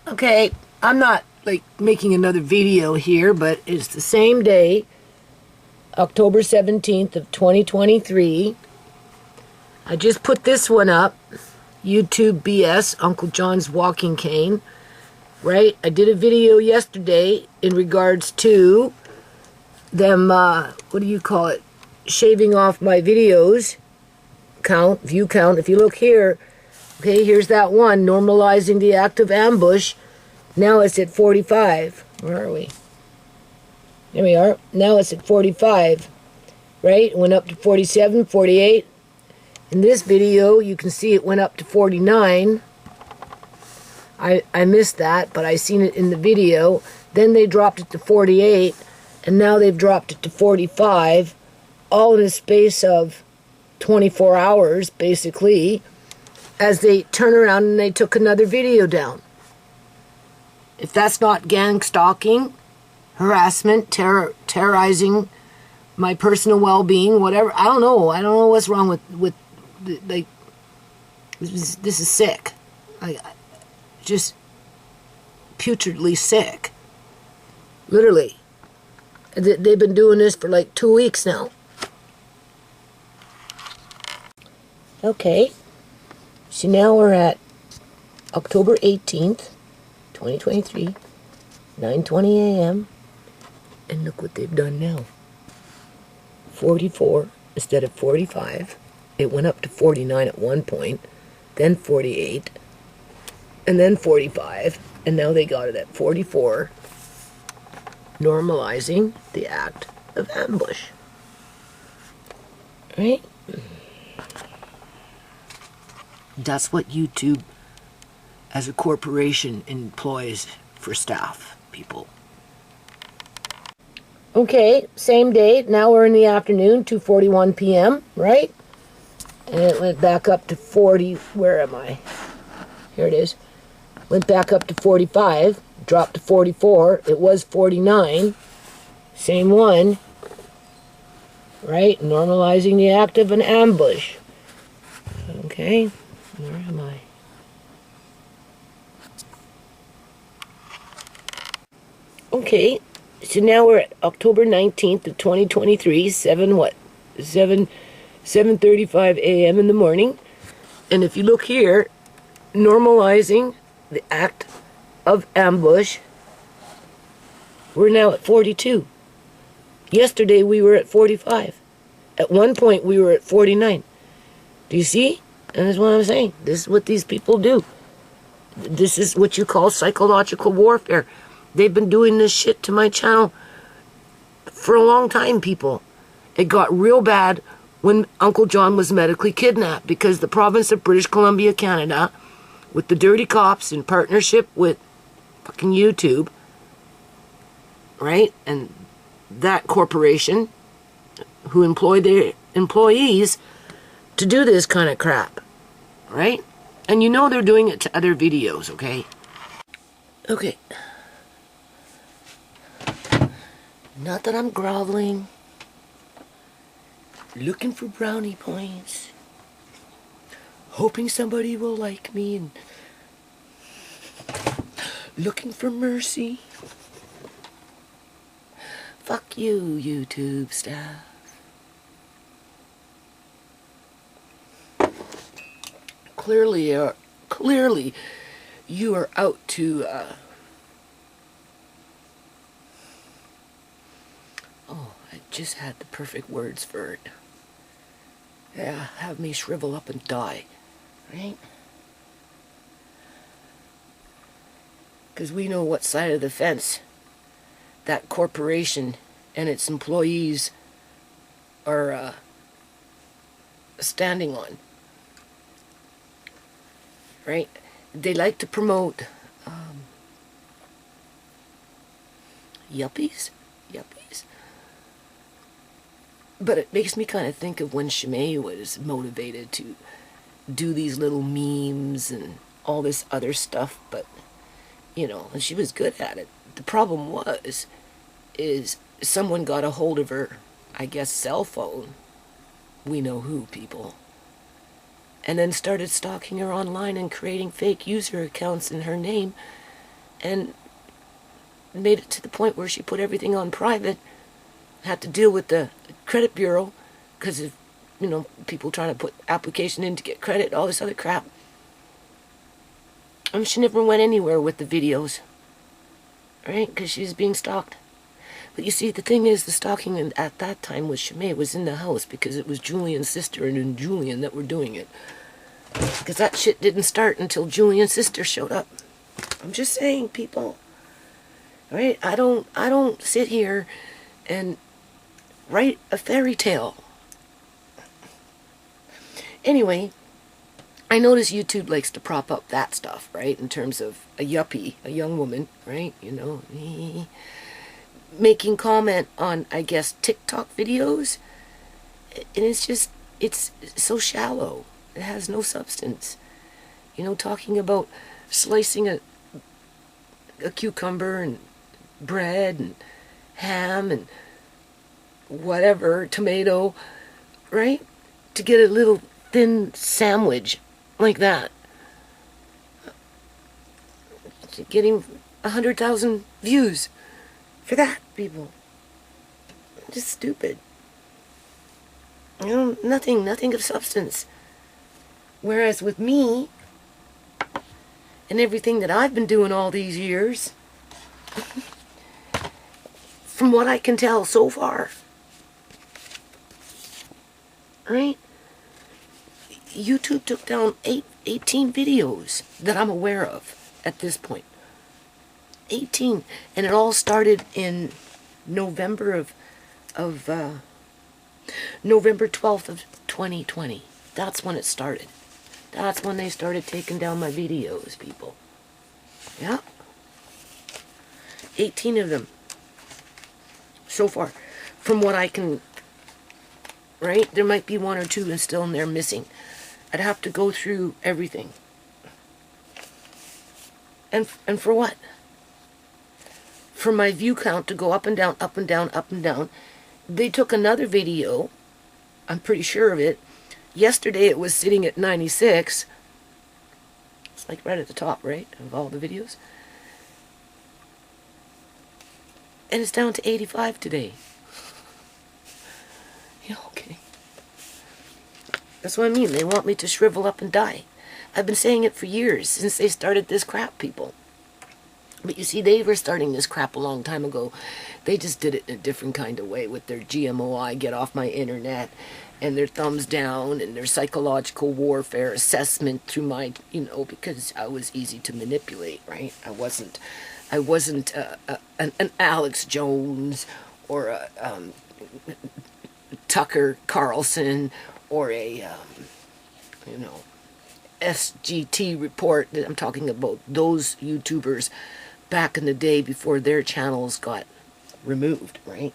Okay, I'm not like making another video here, but it's the same day, October 17th of 2023. I just put this one up, YouTube BS, Uncle John's walking cane, right? I did a video yesterday in regards to them, what do you call it, shaving off my videos count, view count. If you look here, okay, here's that one, normalizing the act of ambush. Now it's at 45. Where are we? There we are. Now it's at 45, right? It went up to 47, 48. In this video, you can see it went up to 49. I missed that, but I seen it in the video. Then they dropped it to 48, and now they've dropped it to 45, all in a space of 24 hours, basically, as they turn around and they took another video down. If that's not gang stalking, harassment, terrorizing my personal well-being, whatever, I don't know. I don't know what's wrong with like, this is sick. Just putridly sick. Literally. They've been doing this for like 2 weeks now. Okay. So now we're at October 18th, 2023, 9:20 a.m. And look what they've done now. 44 instead of 45. It went up to 49 at one point, then 48, and then 45, and now they got it at 44, normalizing the act of ambush. Right? That's what YouTube as a corporation employs for staff, people. Okay, same day. Now we're in the afternoon, 2:41 p.m., right? And it went back up to 40. Where am I? Here it is. Went back up to 45, dropped to 44. It was 49. Same one. Right? Normalizing the act of an ambush. Okay. Where am I? Okay. So now we're at October 19th of 2023, 7:35 a.m. in the morning. And if you look here, normalizing the act of ambush, we're now at 42. Yesterday we were at 45. At one point we were at 49. Do you see? And that's what I'm saying. This is what these people do. This is what you call psychological warfare. They've been doing this shit to my channel for a long time, people. It got real bad when Uncle John was medically kidnapped because the province of British Columbia, Canada, with the dirty cops in partnership with fucking YouTube, right? And that corporation who employ their employees to do this kind of crap, right? And you know they're doing it to other videos, okay? Okay. Not that I'm groveling, looking for brownie points, hoping somebody will like me, and looking for mercy. Fuck you, YouTube staff. Clearly you are out to, I just had the perfect words for it. Yeah, have me shrivel up and die, right? Because we know what side of the fence that corporation and its employees are standing on, right? They like to promote yuppies? But it makes me kind of think of when Shimei was motivated to do these little memes and all this other stuff, but, you know, and she was good at it. The problem is someone got a hold of her, I guess, cell phone. We know who, people. And then started stalking her online and creating fake user accounts in her name and made it to the point where she put everything on private, had to deal with the credit bureau because of, people trying to put application in to get credit, all this other crap. And she never went anywhere with the videos, right? Because she was being stalked. But you see, the thing is, the stalking at that time was Shimei was in the house because it was Julian's sister and Julian that were doing it. Because that shit didn't start until Julian's sister showed up. I'm just saying, people. Right? I don't sit here and write a fairy tale. Anyway, I notice YouTube likes to prop up that stuff, right? In terms of a yuppie, a young woman, right? Making comment on, I guess, TikTok videos. And it's so shallow. It has no substance. Talking about slicing a cucumber and bread and ham and whatever, tomato, right? To get a little thin sandwich like that. Getting 100,000 views for that, people. Just stupid. Nothing of substance. Whereas with me, and everything that I've been doing all these years, from what I can tell so far, right? YouTube took down 18 videos that I'm aware of at this point. 18. And it all started in November November 12th of 2020. That's when it started. That's when they started taking down my videos, people. Yeah. 18 of them. So far. From what I can... Right? There might be one or two and still in there missing. I'd have to go through everything. And for what? For my view count to go up and down, up and down, up and down. They took another video. I'm pretty sure of it. Yesterday it was sitting at 96. It's like right at the top, right? Of all the videos. And it's down to 85 today. Yeah, okay. That's what I mean. They want me to shrivel up and die. I've been saying it for years, since they started this crap, people. But you see, they were starting this crap a long time ago. They just did it in a different kind of way with their GMOI, get off my internet, and their thumbs down, and their psychological warfare assessment through my, because I was easy to manipulate, right? I wasn't an Alex Jones or a Tucker Carlson or a, SGT report. I'm talking about those YouTubers back in the day before their channels got removed, right?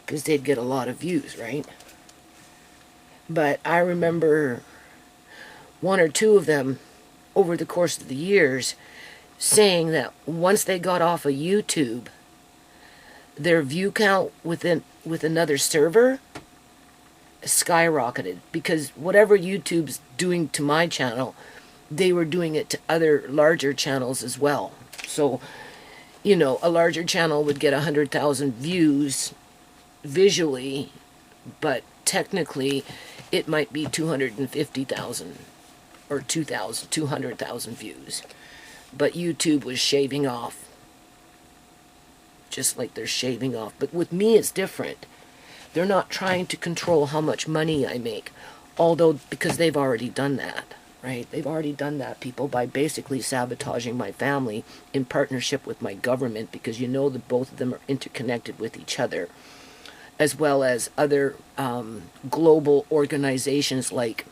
Because they'd get a lot of views, right? But I remember one or two of them over the course of the years saying that once they got off of YouTube, their view count with another server skyrocketed, because whatever YouTube's doing to my channel, they were doing it to other larger channels as well. So, a larger channel would get 100,000 views visually, but technically it might be 250,000 or 200,000 views. But YouTube was shaving off, just like they're shaving off. But with me, it's different. They're not trying to control how much money I make, although, because they've already done that, right? They've already done that, people, by basically sabotaging my family in partnership with my government, because that both of them are interconnected with each other, as well as other global organizations like,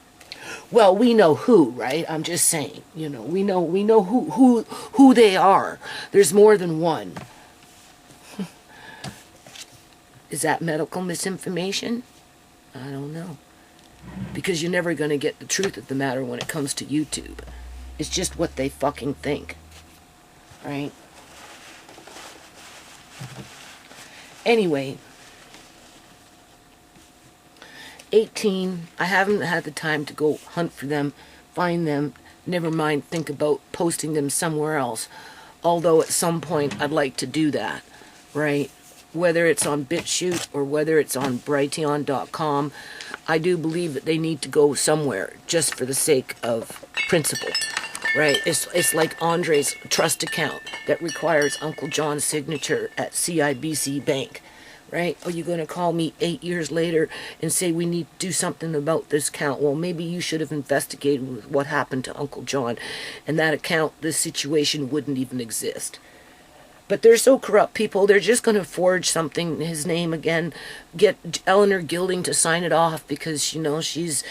well, we know who, right? I'm just saying, we know who they are. There's more than one. Is that medical misinformation? I don't know. Because you're never going to get the truth of the matter when it comes to YouTube. It's just what they fucking think. Right? Anyway. 18. I haven't had the time to go hunt for them, find them. Never mind think about posting them somewhere else. Although at some point I'd like to do that, right? Whether it's on BitChute or whether it's on Brighteon.com, I do believe that they need to go somewhere just for the sake of principle, right? It's like Andre's trust account that requires Uncle John's signature at CIBC Bank, right? Are you going to call me 8 years later and say we need to do something about this account? Well, maybe you should have investigated what happened to Uncle John, and that account, this situation wouldn't even exist. But they're so corrupt, people, they're just going to forge something, his name again, get Eleanor Gilding to sign it off because, you know, she's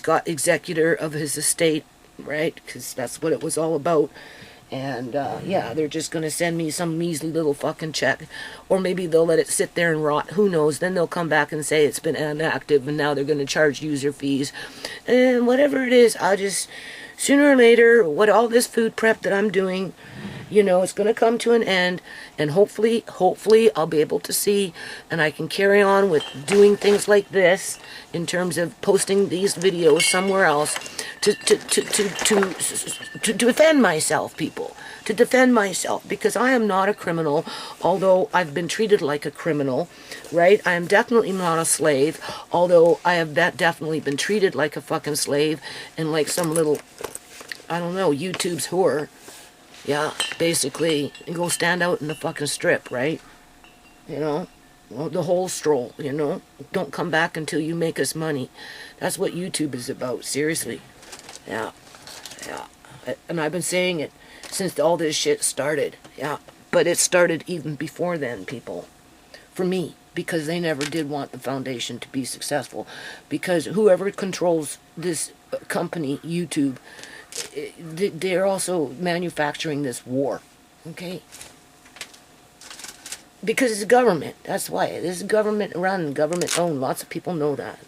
got executor of his estate, right? Because that's what it was all about. And, yeah, they're just going to send me some measly little fucking check. Or maybe they'll let it sit there and rot. Who knows? Then they'll come back and say it's been inactive and now they're going to charge user fees. And whatever it is, I'll just, sooner or later, what all this food prep that I'm doing, you know, it's going to come to an end, and hopefully I'll be able to see, and I can carry on with doing things like this in terms of posting these videos somewhere else to defend myself, people, to defend myself, because I am not a criminal, although I've been treated like a criminal, right? I am definitely not a slave, although I have definitely been treated like a fucking slave and like some little, I don't know, YouTube's whore. Yeah, basically, and go stand out in the fucking strip, right? You know, well, the whole stroll, you know? Don't come back until you make us money. That's what YouTube is about, seriously. Yeah, yeah. And I've been saying it since all this shit started, yeah. But it started even before then, people. For me, because they never did want the foundation to be successful. Because whoever controls this company, YouTube, they're also manufacturing this war, okay? Because it's government, that's why. This is government run, government owned, lots of people know that.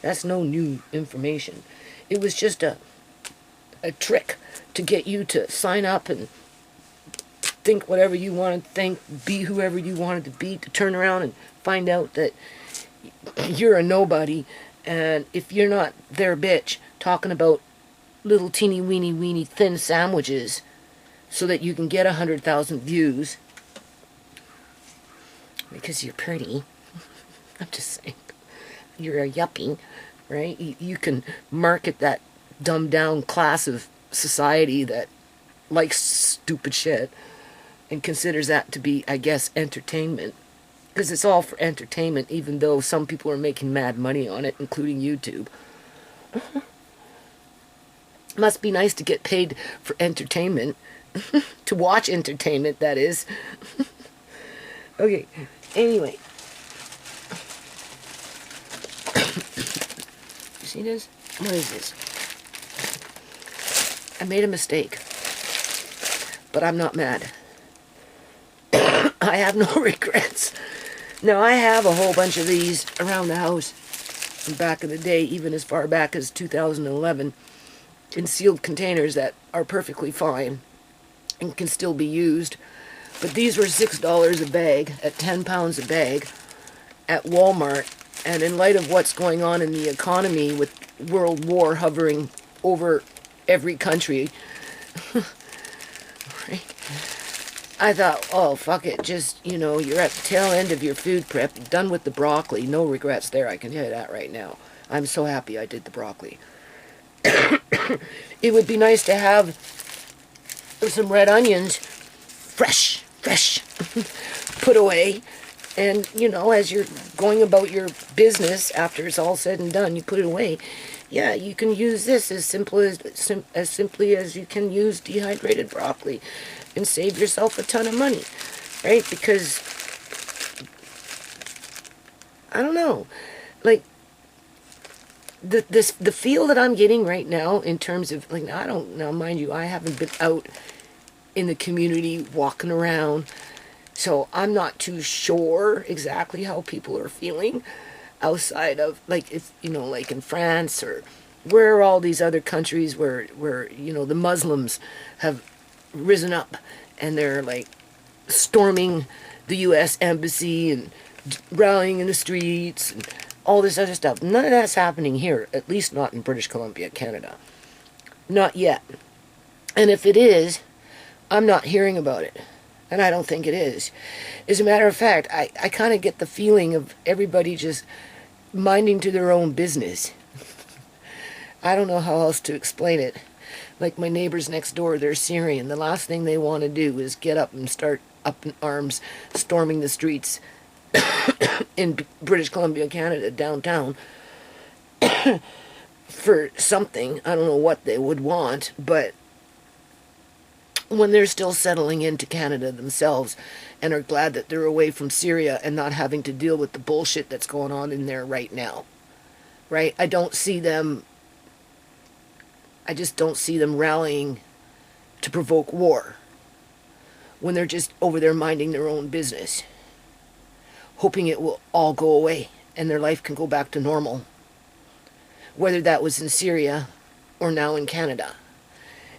That's no new information. It was just a trick to get you to sign up and think whatever you wanted to think, be whoever you wanted to be, to turn around and find out that you're a nobody, and if you're not their bitch talking about little teeny weeny thin sandwiches so that you can get 100,000 views because you're pretty. I'm just saying, you're a yuppie, right? You can market that dumbed down class of society that likes stupid shit and considers that to be, I guess, entertainment, because it's all for entertainment, even though some people are making mad money on it, including YouTube. Must be nice to get paid for entertainment. To watch entertainment, that is. Okay, anyway. You see this? What is this? I made a mistake. But I'm not mad. I have no regrets. Now, I have a whole bunch of these around the house from back in the day, even as far back as 2011. In sealed containers that are perfectly fine and can still be used. But these were $6 a bag, at 10 pounds a bag, at Walmart. And in light of what's going on in the economy with World War hovering over every country, right? I thought, oh, fuck it, just, you know, you're at the tail end of your food prep, done with the broccoli, no regrets there, I can tell you that right now. I'm so happy I did the broccoli. It would be nice to have some red onions, fresh, put away. And, you know, as you're going about your business, after it's all said and done, you put it away. Yeah, you can use this as simply as you can use dehydrated broccoli and save yourself a ton of money, right? Because, I don't know, like, the feel that I'm getting right now in terms of, like, I don't know, mind you, I haven't been out in the community walking around, so I'm not too sure exactly how people are feeling outside of, like, if, you know, like in France or where are all these other countries where, you know, the Muslims have risen up and they're, like, storming the U.S. embassy and rallying in the streets and all this other stuff. None of that's happening here, at least not in British Columbia, Canada. Not yet. And if it is, I'm not hearing about it. And I don't think it is. As a matter of fact, I kind of get the feeling of everybody just minding to their own business. I don't know how else to explain it. Like my neighbors next door, they're Syrian. The last thing they want to do is get up and start up in arms, storming the streets in British Columbia, Canada, downtown, for something. I don't know what they would want, but when they're still settling into Canada themselves and are glad that they're away from Syria and not having to deal with the bullshit that's going on in there right now, right? I just don't see them rallying to provoke war when they're just over there minding their own business, hoping it will all go away and their life can go back to normal, whether that was in Syria or now in Canada.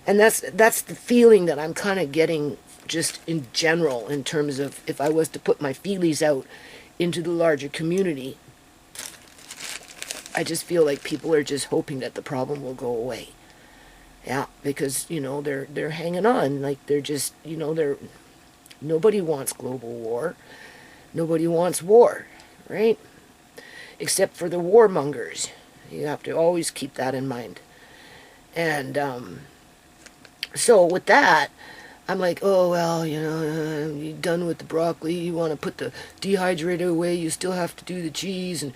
And that's the feeling that I'm kind of getting just in general, in terms of if I was to put my feelies out into the larger community. I just feel like people are just hoping that the problem will go away. Yeah, because, you know, they're hanging on. Like, they're just, you know, nobody wants global war. Nobody wants war, right? Except for the warmongers. You have to always keep that in mind. And, so with that, I'm like, oh, well, you know, you're done with the broccoli. You want to put the dehydrator away. You still have to do the cheese. And,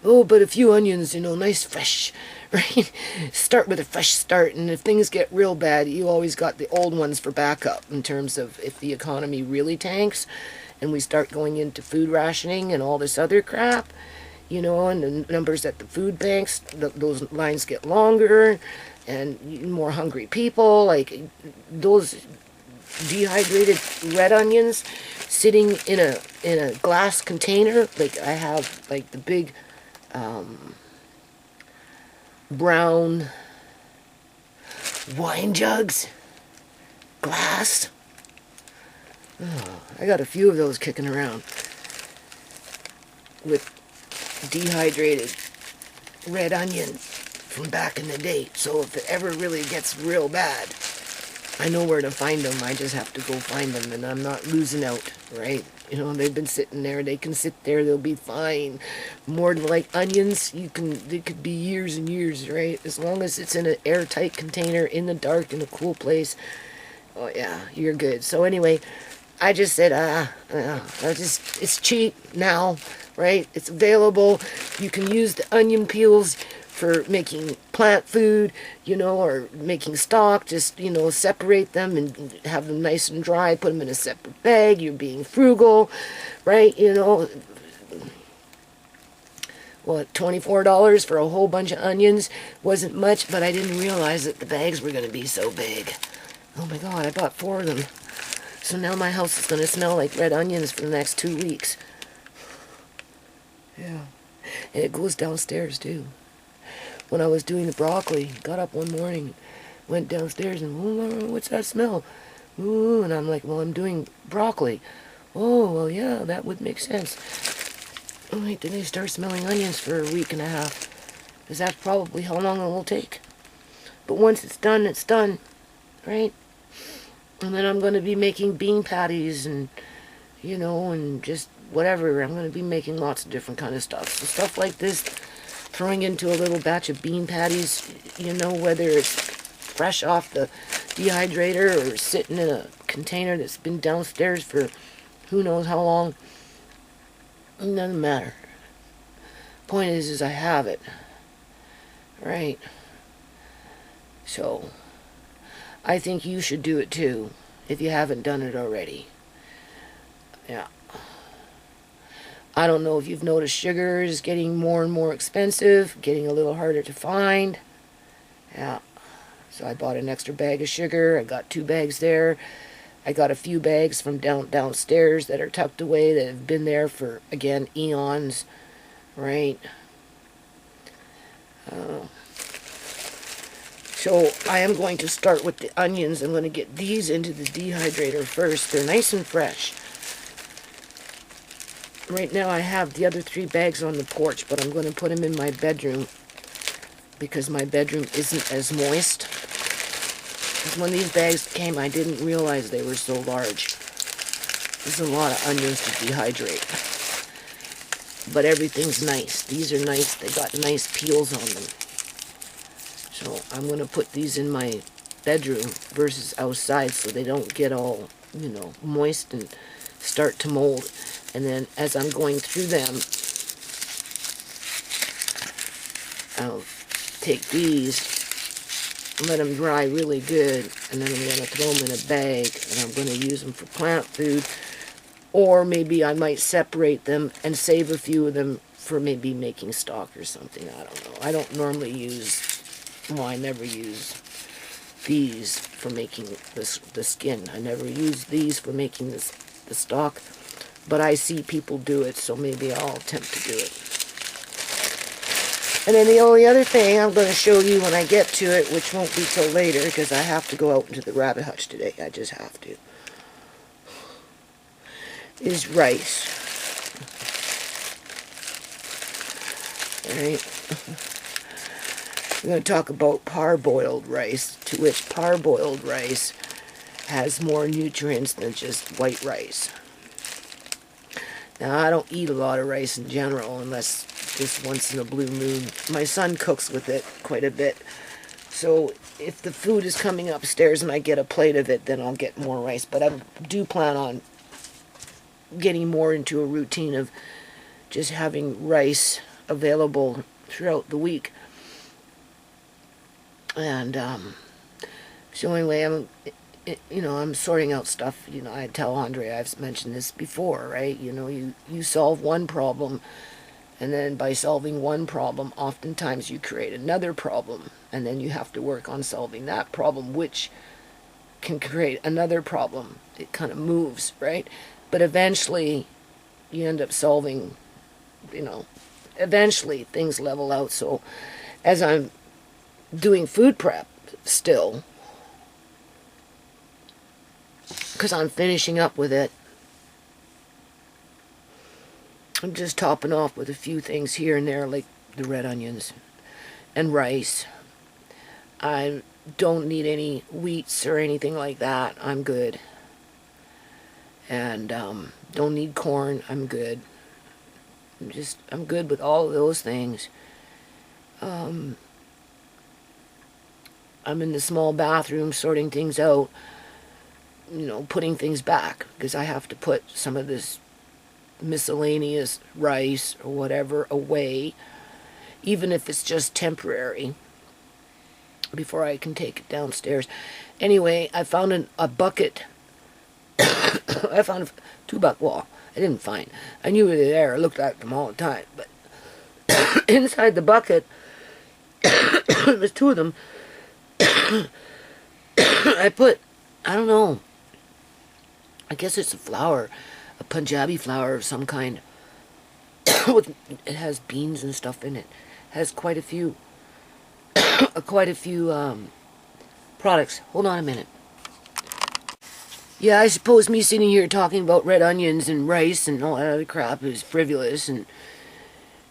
oh, but a few onions, you know, nice fresh, right? Start with a fresh start. And if things get real bad, you always got the old ones for backup, in terms of if the economy really tanks and we start going into food rationing and all this other crap, you know, and the numbers at the food banks, those lines get longer. And more hungry people, like those dehydrated red onions sitting in a glass container. Like I have like the big brown wine jugs, glass. Oh, I got a few of those kicking around with dehydrated red onion from back in the day. So if it ever really gets real bad, I know where to find them. I just have to go find them, and I'm not losing out, right? You know, they've been sitting there. They can sit there. They'll be fine. More like onions, they could be years and years, right? As long as it's in an airtight container, in the dark, in a cool place. Oh yeah, you're good. So anyway, I just said, it's cheap now, right? It's available. You can use the onion peels for making plant food, you know, or making stock. Just, you know, separate them and have them nice and dry, put them in a separate bag. You're being frugal, right? You know, what, $24 for a whole bunch of onions wasn't much, but I didn't realize that the bags were going to be so big. Oh my God, I bought 4 of them. So now my house is going to smell like red onions for the next 2 weeks. Yeah. And it goes downstairs too. When I was doing the broccoli, got up one morning, went downstairs and, oh, what's that smell? Ooh, and I'm like, well, I'm doing broccoli. Oh, well, yeah, that would make sense. Oh, wait, then they start smelling onions for a week and a half. Because that's probably how long it will take. But once it's done, right? And then I'm going to be making bean patties and, you know, and just whatever. I'm going to be making lots of different kind of stuff. So stuff like this, throwing into a little batch of bean patties, you know, whether it's fresh off the dehydrator or sitting in a container that's been downstairs for who knows how long, it doesn't matter. Point is I have it, right? So I think you should do it too, if you haven't done it already. Yeah. I don't know if you've noticed sugar is getting more and more expensive, getting a little harder to find. Yeah. So I bought an extra bag of sugar. I got 2 bags there. I got a few bags from downstairs that are tucked away that have been there for, again, eons. Right? So I am going to start with the onions. I'm going to get these into the dehydrator first. They're nice and fresh. Right now I have the other 3 bags on the porch, but I'm going to put them in my bedroom because my bedroom isn't as moist. Because when these bags came, I didn't realize they were so large. There's a lot of onions to dehydrate. But everything's nice. These are nice. They got nice peels on them. So I'm going to put these in my bedroom versus outside so they don't get all, moist and start to mold. And then as I'm going through them, I'll take these, let them dry really good, and then I'm going to throw them in a bag, and I'm going to use them for plant food. Or maybe I might separate them and save a few of them for maybe making stock or something. I don't know. I don't normally use, I never use these for making the skin. I never use these for making the stock. But I see people do it, so maybe I'll attempt to do it. And then the only other thing I'm going to show you when I get to it, which won't be till later, because I have to go out into the rabbit hutch today. I just have to. Is rice. Alright. We're going to talk about parboiled rice, to which parboiled rice has more nutrients than just white rice. Now, I don't eat a lot of rice in general, unless just once in a blue moon. My son cooks with it quite a bit. So if the food is coming upstairs and I get a plate of it, then I'll get more rice. But I do plan on getting more into a routine of just having rice available throughout the week. And so anyway, I'm sorting out stuff. I tell Andre, I've mentioned this before, right? You solve one problem, and then by solving one problem, oftentimes you create another problem, and then you have to work on solving that problem, which can create another problem. It kind of moves, right? But eventually, you end up solving, eventually things level out. So as I'm doing food prep still, because I'm finishing up with it, I'm just topping off with a few things here and there, like the red onions and rice. I don't need any wheats or anything like that. I'm good. And don't need corn. I'm good. I'm good with all of those things. I'm in the small bathroom sorting things out, putting things back, because I have to put some of this miscellaneous rice or whatever away, even if it's just temporary, before I can take it downstairs. Anyway, I found a bucket. I found 2 bucket. Well, I didn't find. I knew they were there. I looked at them all the time. But inside the bucket, there's 2 of them. I put, I don't know, I guess it's a flour, a Punjabi flour of some kind. It has beans and stuff in it. It has quite a few products. Hold on a minute. Yeah, I suppose me sitting here talking about red onions and rice and all that other crap is frivolous and,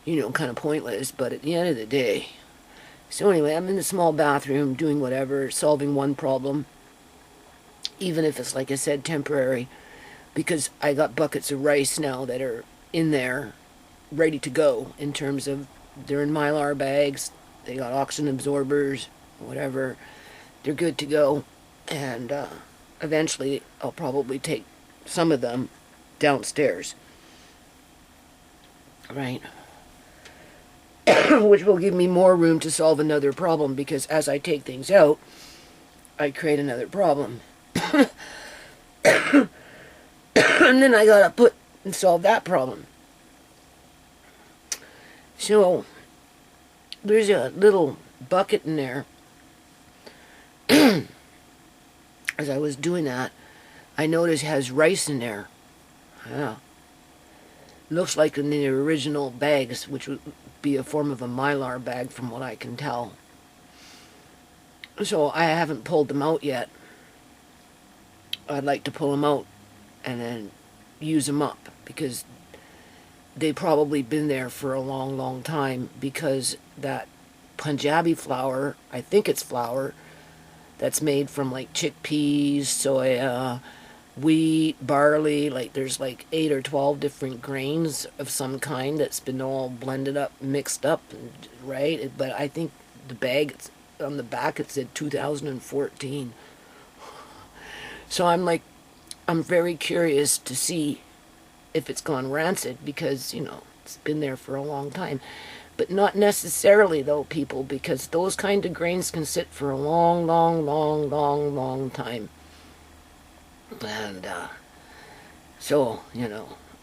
kind of pointless, but at the end of the day. So anyway, I'm in the small bathroom doing whatever, solving one problem, even if it's, like I said, temporary, because I got buckets of rice now that are in there, ready to go, in terms of, they're in Mylar bags, they got oxygen absorbers, whatever, they're good to go, and eventually I'll probably take some of them downstairs, right? Which will give me more room to solve another problem, because as I take things out, I create another problem. And then I gotta put and solve that problem. So there's a little bucket in there. As I was doing that, I noticed it has rice in there. Yeah. Looks like in the original bags, which would be a form of a Mylar bag from what I can tell. So I haven't pulled them out yet. I'd like to pull them out and then use them up, because they've probably been there for a long, long time, because that Punjabi flour, I think it's flour, that's made from like chickpeas, soya, wheat, barley. Like there's like 8 or 12 different grains of some kind that's been all blended up, mixed up, right? But I think the bag on the back it said 2014. So I'm very curious to see if it's gone rancid, because it's been there for a long time. But not necessarily though, people, because those kind of grains can sit for a long, long, long, long, long time. And so,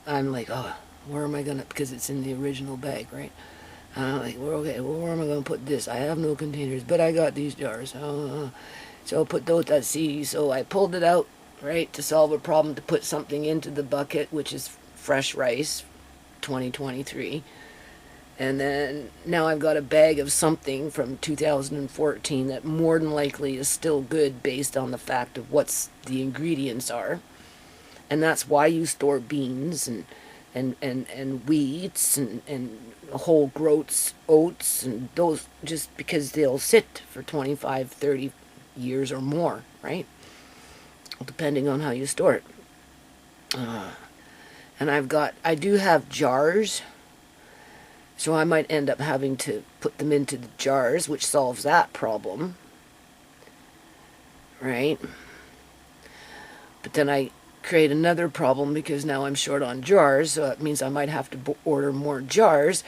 I'm like, oh, where am I gonna, because it's in the original bag, right? And I'm like, well, okay, well, where am I gonna put this? I have no containers, but I got these jars. So I'll put those at sea. So I pulled it out, right, to solve a problem, to put something into the bucket, which is fresh rice, 2023. And then now I've got a bag of something from 2014 that more than likely is still good based on the fact of what's the ingredients are. And that's why you store beans and wheats and whole oats and those, just because they'll sit for 25, 30 years or more, right? Depending on how you store it. And I do have jars, so I might end up having to put them into the jars, which solves that problem, right? But then I create another problem, because now I'm short on jars, so it means I might have to order more jars.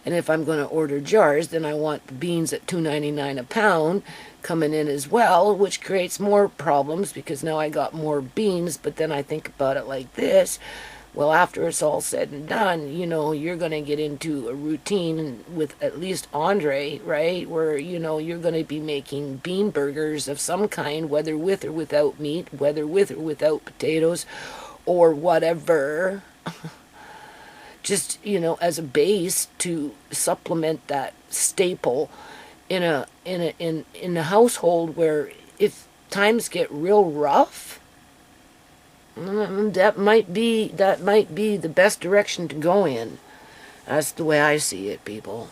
And if I'm going to order jars, then I want the beans at $2.99 a pound coming in as well, which creates more problems, because now I got more beans. But then I think about it like this: well, after it's all said and done, you're going to get into a routine with at least Andre, right, where, you're going to be making bean burgers of some kind, whether with or without meat, whether with or without potatoes, or whatever, just, as a base to supplement that staple in a household where, if times get real rough, that might be the best direction to go in. That's the way I see it, people.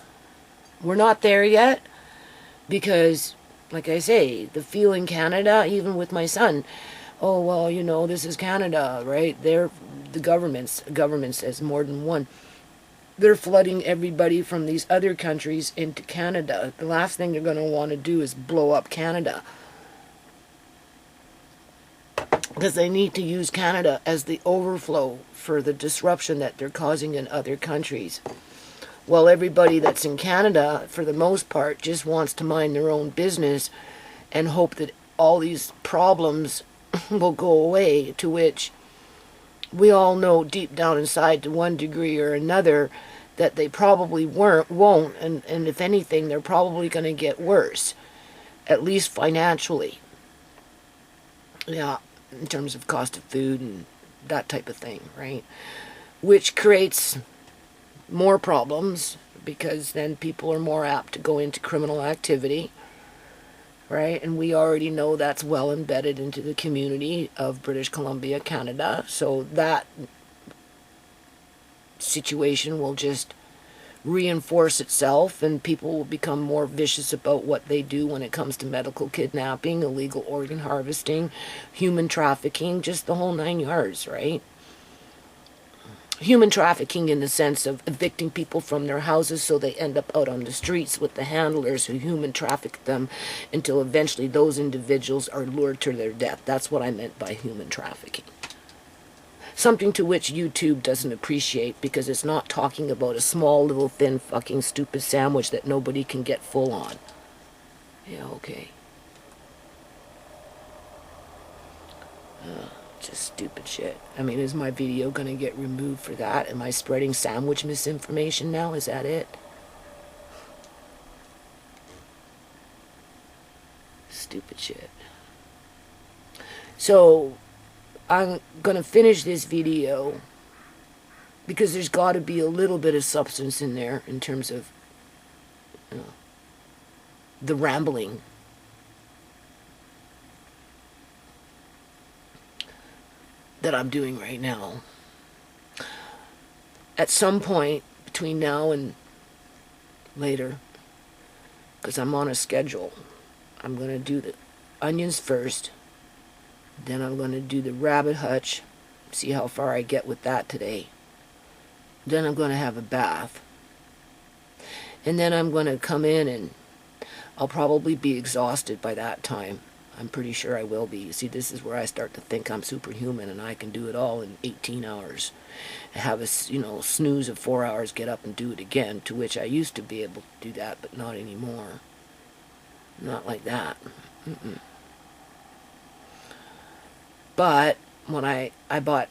We're not there yet, because, like I say, the feel in Canada, even with my son, oh, well, this is Canada, right? The government says more than one. They're flooding everybody from these other countries into Canada. The last thing they're going to want to do is blow up Canada, because they need to use Canada as the overflow for the disruption that they're causing in other countries. Well, everybody that's in Canada, for the most part, just wants to mind their own business and hope that all these problems will go away, to which we all know deep down inside, to one degree or another, that they probably won't, and if anything, they're probably going to get worse, at least financially. Yeah, in terms of cost of food and that type of thing, right? Which creates more problems, because then people are more apt to go into criminal activity, right? And we already know that's well embedded into the community of British Columbia, Canada. So that situation will just reinforce itself, and people will become more vicious about what they do when it comes to medical kidnapping, illegal organ harvesting, human trafficking, just the whole 9 yards, right? Human trafficking in the sense of evicting people from their houses so they end up out on the streets with the handlers who human traffic them, until eventually those individuals are lured to their death. That's what I meant by human trafficking. Something to which YouTube doesn't appreciate, because it's not talking about a small little thin fucking stupid sandwich that nobody can get full on. Yeah, okay. Just stupid shit. I mean, is my video gonna get removed for that? Am I spreading sandwich misinformation now? Is that it? Stupid shit. So I'm gonna finish this video, because there's got to be a little bit of substance in there in terms of the rambling. That I'm doing right now. At some point between now and later, because I'm on a schedule, I'm going to do onions first. Then I'm going to do the rabbit hutch. See how far I get with that today. Then I'm going to have a bath. And then I'm going to come in and I'll probably be exhausted by that time. I'm pretty sure I will be. You see, this is where I start to think I'm superhuman and I can do it all in 18 hours. I have a, snooze of 4 hours, get up and do it again, to which I used to be able to do that, but not anymore. Not like that. But when I bought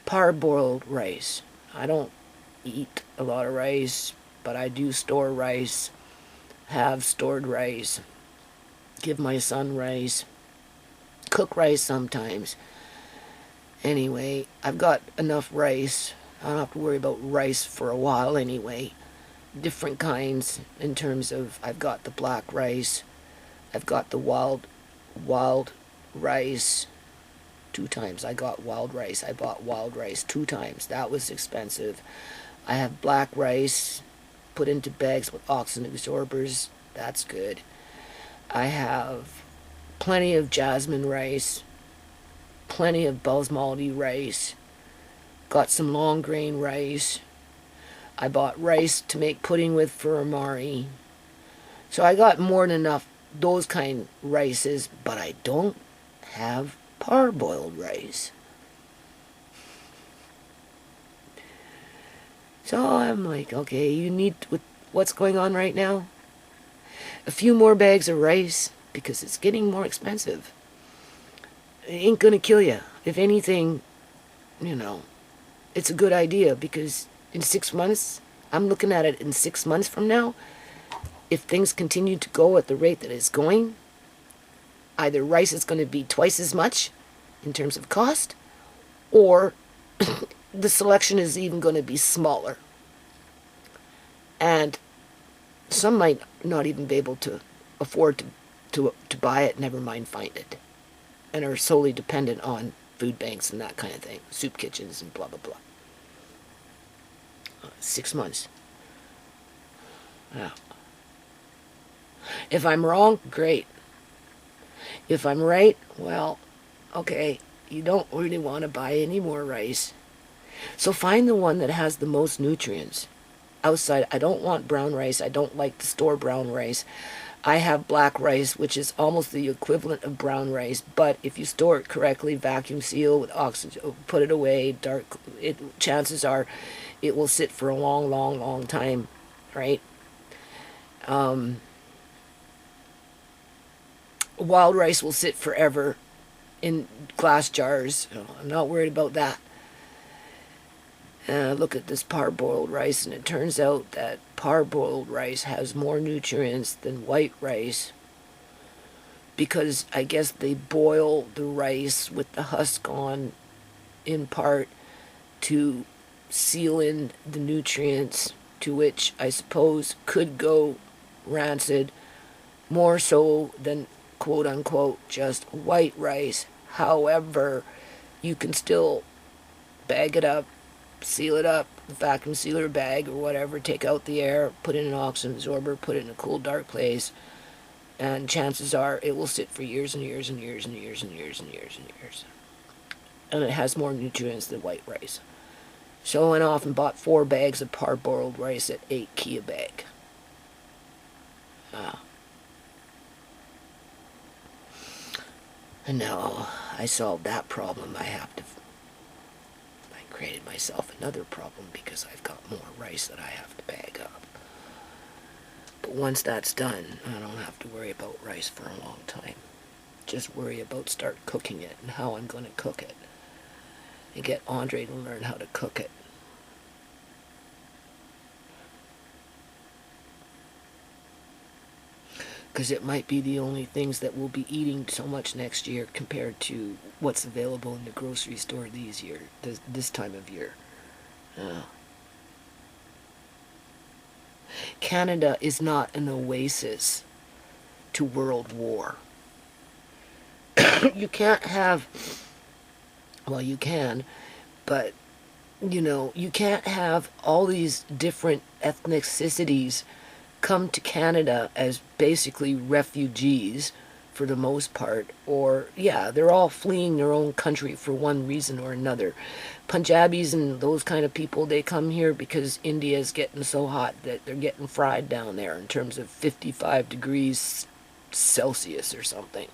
parboiled rice. I don't eat a lot of rice, but I do store rice, have stored rice, give my son rice, cook rice sometimes. Anyway, I've got enough rice. I don't have to worry about rice for a while anyway. Different kinds in terms of, I've got the black rice, I've got the wild rice. 2 times I got wild rice. I bought wild rice 2 times. That was expensive. I have black rice put into bags with oxygen absorbers. That's good. I have plenty of jasmine rice, plenty of basmati rice, got some long grain rice. I bought rice to make pudding with for Amari. So I got more than enough those kind rices, but I don't have parboiled rice. So I'm like, okay, you need, with what's going on right now, a few more bags of rice, because it's getting more expensive. It ain't gonna kill you. If anything, it's a good idea, because in 6 months, I'm looking at it in 6 months from now, if things continue to go at the rate that it's going, either rice is going to be twice as much in terms of cost, or the selection is even going to be smaller. And some might not even be able to afford to buy it, never mind find it, and are solely dependent on food banks and that kind of thing, soup kitchens and blah, blah, blah. 6 months. Yeah. If I'm wrong, great. If I'm right, well, okay, you don't really want to buy any more rice. So find the one that has the most nutrients. Outside, I don't want brown rice. I don't like to store brown rice. I have black rice, which is almost the equivalent of brown rice, but if you store it correctly, vacuum seal with oxygen, put it away, chances are it will sit for a long, long, long time, right? Wild rice will sit forever in glass jars. I'm not worried about that. Look at this parboiled rice, and it turns out that parboiled rice has more nutrients than white rice, because I guess they boil the rice with the husk on, in part to seal in the nutrients, to which I suppose could go rancid, more so than quote-unquote just white rice. However, you can still bag it up, seal it up, vacuum sealer bag or whatever, take out the air, put in an oxygen absorber, put it in a cool, dark place, and chances are it will sit for years and years and years and years and years and years and years. And it has more nutrients than white rice. So I went off and bought 4 bags of parboiled rice at $8 a bag. And now I solved that problem. I created myself another problem because I've got more rice that I have to bag up. But once that's done, I don't have to worry about rice for a long time. Just worry about start cooking it and how I'm going to cook it. And get Andre to learn how to cook it. Because it might be the only things that we'll be eating so much next year compared to what's available in the grocery store this time of year. Canada is not an oasis to world war. You can't have, well, you can, but, you can't have all these different ethnicities come to Canada as basically refugees for the most part, or yeah, they're all fleeing their own country for one reason or another. Punjabis and those kind of people, they come here because India is getting so hot that they're getting fried down there in terms of 55 degrees Celsius or something.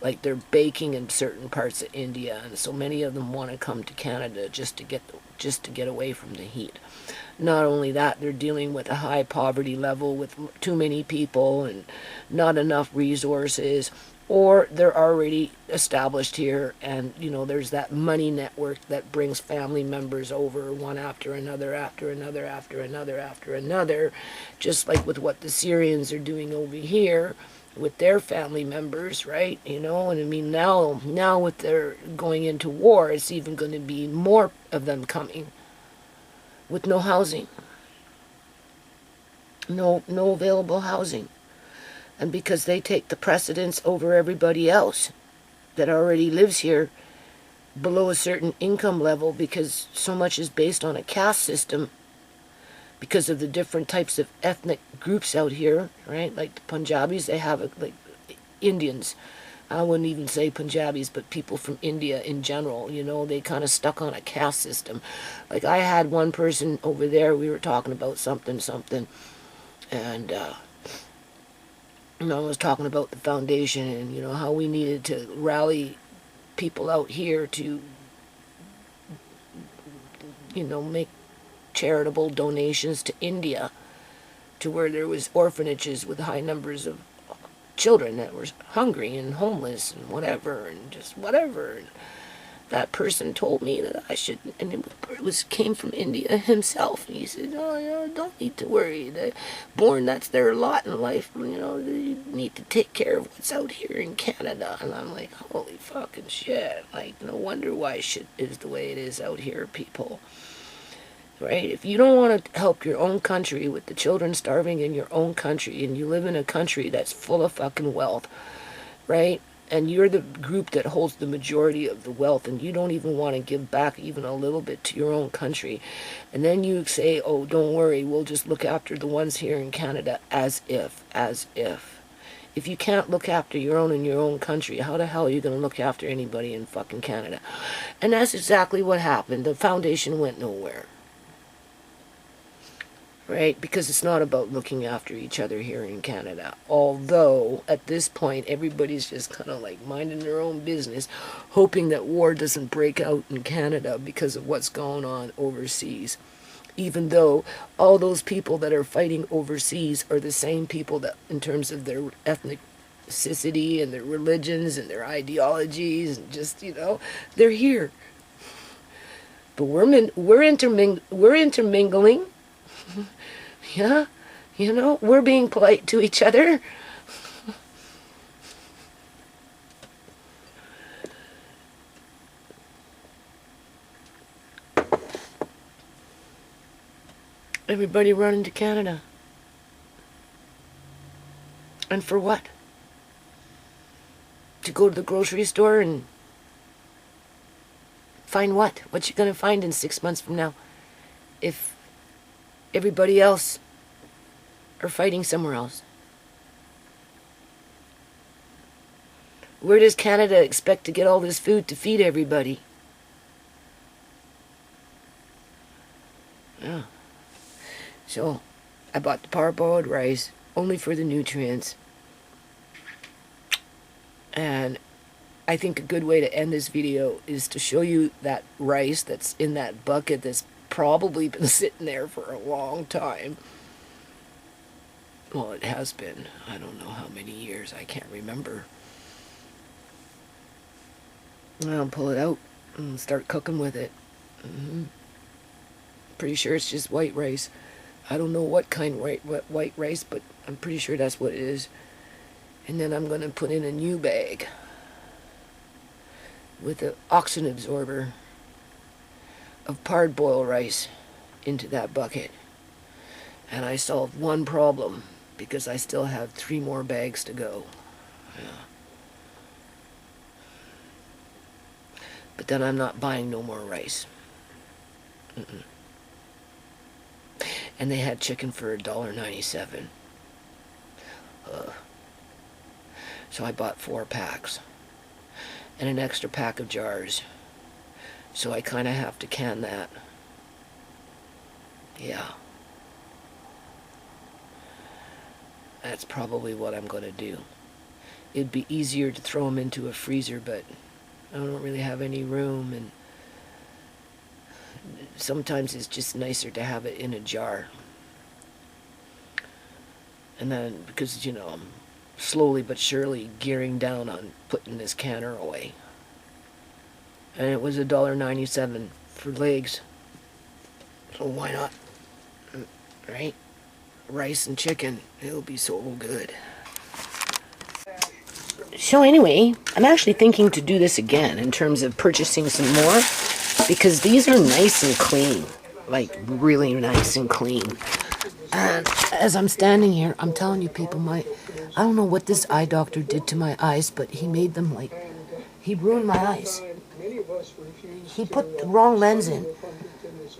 Like they're baking in certain parts of India, and so many of them want to come to Canada just to get away from the heat. Not only that, they're dealing with a high poverty level with too many people and not enough resources, or they're already established here, and there's that money network that brings family members over one after another, after another, after another, after another, just like with what the Syrians are doing over here with their family members, right? And I mean, now with their going into war, it's even going to be more of them coming with no housing, no available housing, and because they take the precedence over everybody else that already lives here below a certain income level, because so much is based on a caste system because of the different types of ethnic groups out here, right? Like the Punjabis, they have like Indians. I wouldn't even say Punjabis, but people from India in general, they kind of stuck on a caste system. Like I had one person over there, we were talking about something, and I was talking about the foundation and, how we needed to rally people out here to, make charitable donations to India, to where there was orphanages with high numbers of children that were hungry and homeless and whatever, and just whatever. And that person told me that I should, and it came from India himself. And he said, "Oh, don't need to worry. They're born, that's their lot in life. They need to take care of what's out here in Canada." And I'm like, holy fucking shit! Like, no wonder why shit is the way it is out here, people. Right? If you don't want to help your own country with the children starving in your own country, and you live in a country that's full of fucking wealth, right? And you're the group that holds the majority of the wealth, and you don't even want to give back even a little bit to your own country. And then you say, oh, don't worry, we'll just look after the ones here in Canada, as if. If you can't look after your own in your own country, how the hell are you going to look after anybody in fucking Canada? And that's exactly what happened. The foundation went nowhere. Right? Because it's not about looking after each other here in Canada. Although, at this point, everybody's just kind of like minding their own business, hoping that war doesn't break out in Canada because of what's going on overseas. Even though all those people that are fighting overseas are the same people that, in terms of their ethnicity and their religions and their ideologies, and just, they're here. But we're intermingling. Yeah, we're being polite to each other. Everybody running to Canada. And for what? To go to the grocery store and find what? What you gonna find in 6 months from now? If everybody else are fighting somewhere else. Where does Canada expect to get all this food to feed everybody? Yeah. So, I bought the parboiled rice only for the nutrients. And I think a good way to end this video is to show you that rice that's in that bucket that's probably been sitting there for a long time. Well, it has been. I don't know how many years. I can't remember. I'll pull it out and start cooking with it. Pretty sure it's just white rice. I don't know what kind of white rice, but I'm pretty sure that's what it is. And then I'm going to put in a new bag with an oxygen absorber of parboiled rice into that bucket. And I solved one problem, because I still have 3 more bags to go. Yeah. But then I'm not buying no more rice. And they had chicken for $1.97. So I bought 4 packs and an extra pack of jars. So I kind of have to can that. Yeah. That's probably what I'm going to do. It'd be easier to throw them into a freezer, but I don't really have any room, and sometimes it's just nicer to have it in a jar. And then, because, you know, I'm slowly but surely gearing down on putting this canner away. And it was $1.97 for legs. So why not? Right? Rice and chicken. It'll be so good. So anyway, I'm actually thinking to do this again in terms of purchasing some more, because these are nice and clean. Like, really nice and clean. And as I'm standing here, I'm telling you people, I don't know what this eye doctor did to my eyes, but he made them like, he ruined my eyes. He put the wrong lens in.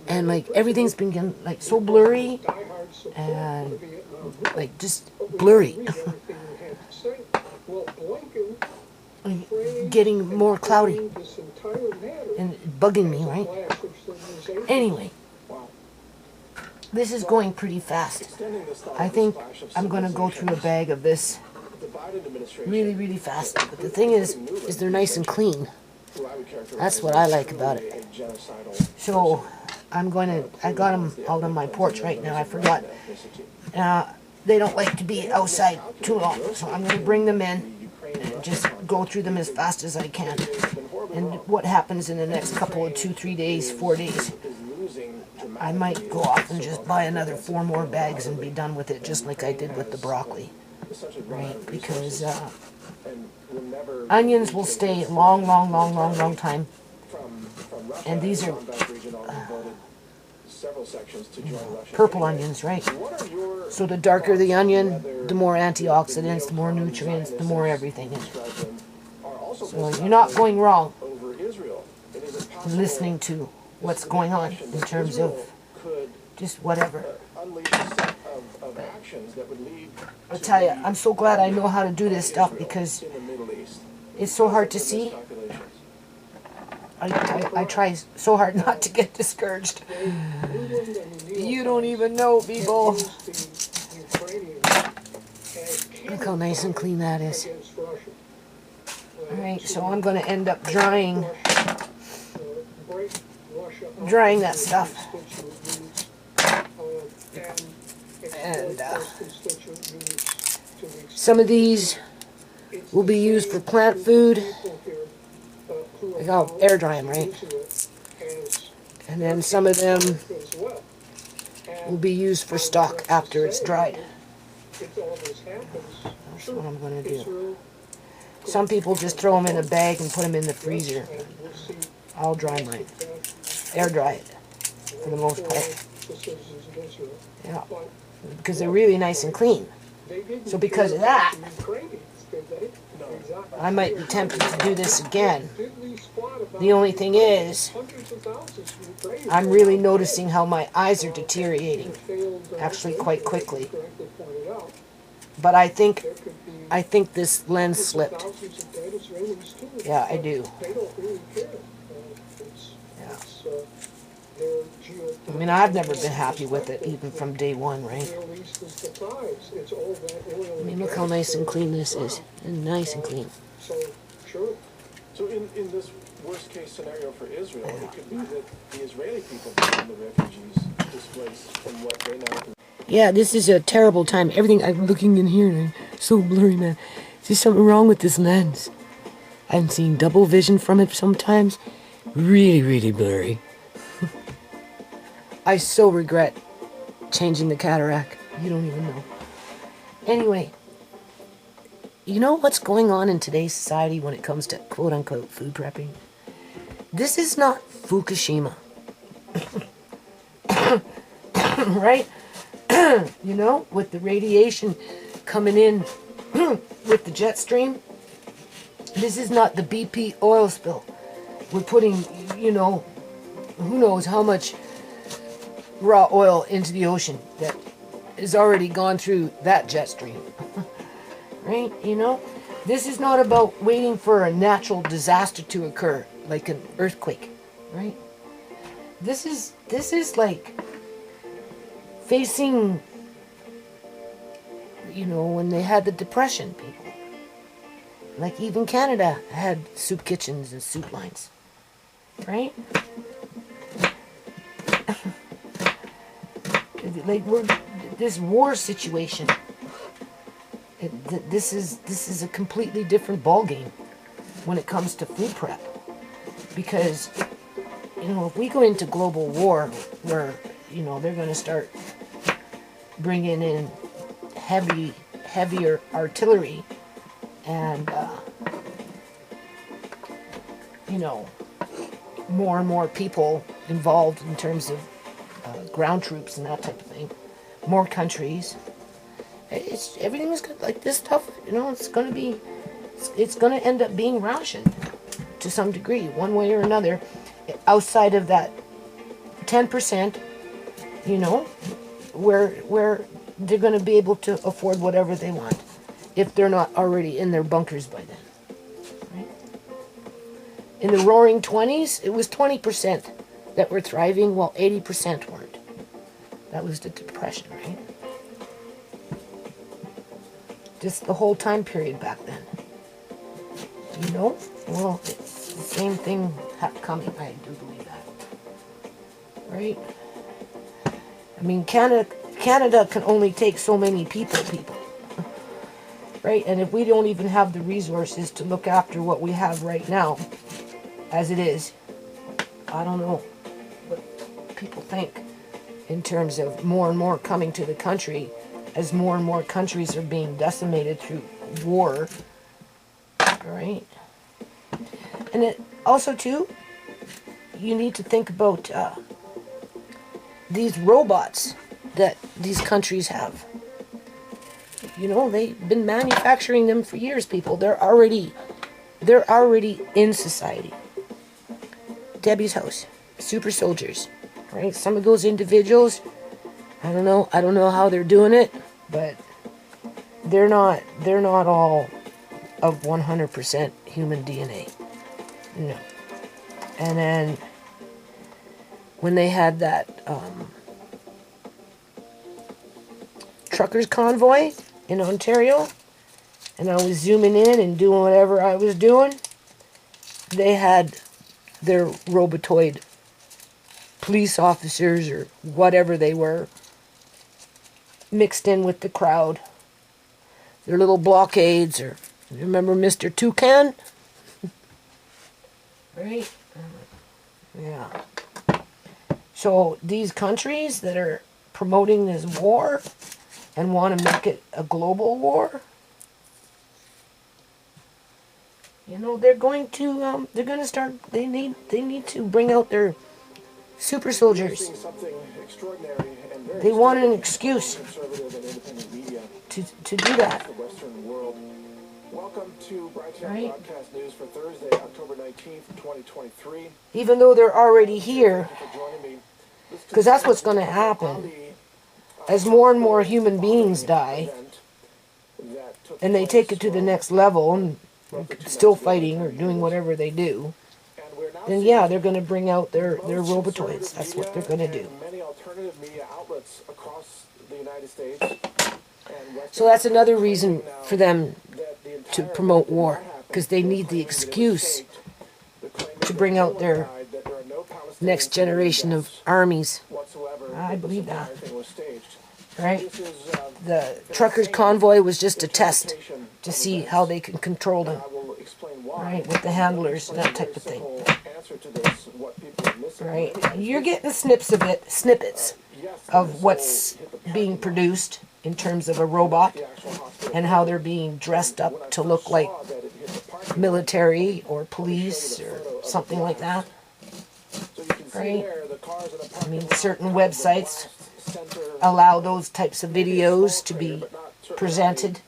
And like, everything's been getting like so blurry and like just blurry. Getting more cloudy and bugging me, right? Anyway, this is going pretty fast. I think I'm going to go through a bag of this really, really fast. But the thing is they're nice and clean. That's what I like about it. So I got them out on my porch right now. I forgot. They don't like to be outside too long, so I'm going to bring them in and just go through them as fast as I can. And what happens in the next couple of 2, 3 days, 4 days, I might go off and just buy another 4 more bags and be done with it, just like I did with the broccoli, right? Because onions will stay long time, and these are purple onions, right? So the darker the onion, the more antioxidants, the more nutrients, the more everything in it. So you're not going wrong listening to what's going on in terms of just whatever. I'll tell you, I'm so glad I know how to do this stuff, because it's so hard to see. I try so hard not to get discouraged. You don't even know, people. Look how nice and clean that is. Alright, so I'm going to end up drying that stuff. And some of these will be used for plant food. Like I'll air dry them, right? And then some of them will be used for stock after it's dried. That's what I'm going to do. Some people just throw them in a bag and put them in the freezer. I'll dry mine. Air dry it, for the most part. Yeah, because they're really nice and clean. So because of that, I might be tempted to do this again. The only thing is, I'm really noticing how my eyes are deteriorating, actually quite quickly. But I think this lens slipped. Yeah, I do. Yeah. I mean, I've never been happy with it, even from day one, right? I mean, look how nice and clean this is. And nice and clean. So in this worst case scenario for Israel, it could be that the Israeli people become the refugees displaced from what they now... Yeah, this is a terrible time. Everything, I'm looking in here and I'm so blurry, man. There's something wrong with this lens. I'm seeing double vision from it sometimes. Really, really blurry. I so regret changing the cataract. You don't even know. Anyway, you know what's going on in today's society when it comes to quote-unquote food prepping? This is not Fukushima. Right? You know, with the radiation coming in with the jet stream. This is not the BP oil spill. We're putting, you know, who knows how much raw oil into the ocean that has already gone through that jet stream. Right? You know? This is not about waiting for a natural disaster to occur, like an earthquake, right? This is like facing, when they had the Depression, people. Like even Canada had soup kitchens and soup lines, right? Like this war situation. This is a completely different ballgame when it comes to food prep, because if we go into global war where they're going to start bringing in heavier artillery and more and more people involved in terms of ground troops and that type of thing, more countries. Everything's good. Like this stuff, it's going to end up being rationed to some degree, one way or another, outside of that 10%, where they're going to be able to afford whatever they want, if they're not already in their bunkers by then. Right? In the Roaring 20s, it was 20% that were thriving, while 80% weren't. That was the Depression, right? Just the whole time period back then. Well, it's the same thing coming. I do believe that. Right? I mean, Canada can only take so many people. Right? And if we don't even have the resources to look after what we have right now, as it is, I don't know what people think in terms of more and more coming to the country, as more and more countries are being decimated through war. Right? And it also, too, you need to think about these robots that these countries have. They've been manufacturing them for years, people. They're already in society. Debbie's house, super soldiers, right? Some of those individuals, I don't know how they're doing it, but they're not all of 100% human DNA. No. And then when they had that truckers convoy in Ontario, and I was zooming in and doing whatever I was doing, they had their robotoid police officers or whatever they were mixed in with the crowd. Their little blockades, or remember Mr. Toucan? Right? Yeah. So these countries that are promoting this war and want to make it a global war, they're going to start. They need to bring out their super soldiers. They want an excuse to do that. Welcome to Brighttown Right? Broadcast News for Thursday, October 19th, 2023. Even though they're already here, Thank you for joining me. because that's what's going to happen. As more and more human beings die, and they take it to the next level, and still fighting or doing whatever they do, then yeah, they're going to bring out their robotoids. That's what they're going to do. Many alternative media outlets across the United States. So that's another reason for them to promote war, because they need the excuse to bring out their next generation of armies. I believe that. Right? The truckers convoy was just a test to see how they can control them. Right? With the handlers and that type of thing. Right? You're getting snippets of what's being produced in terms of a robot, and how they're being dressed up to look like military or police or something like that. Right? I mean, certain websites allow those types of videos to be presented.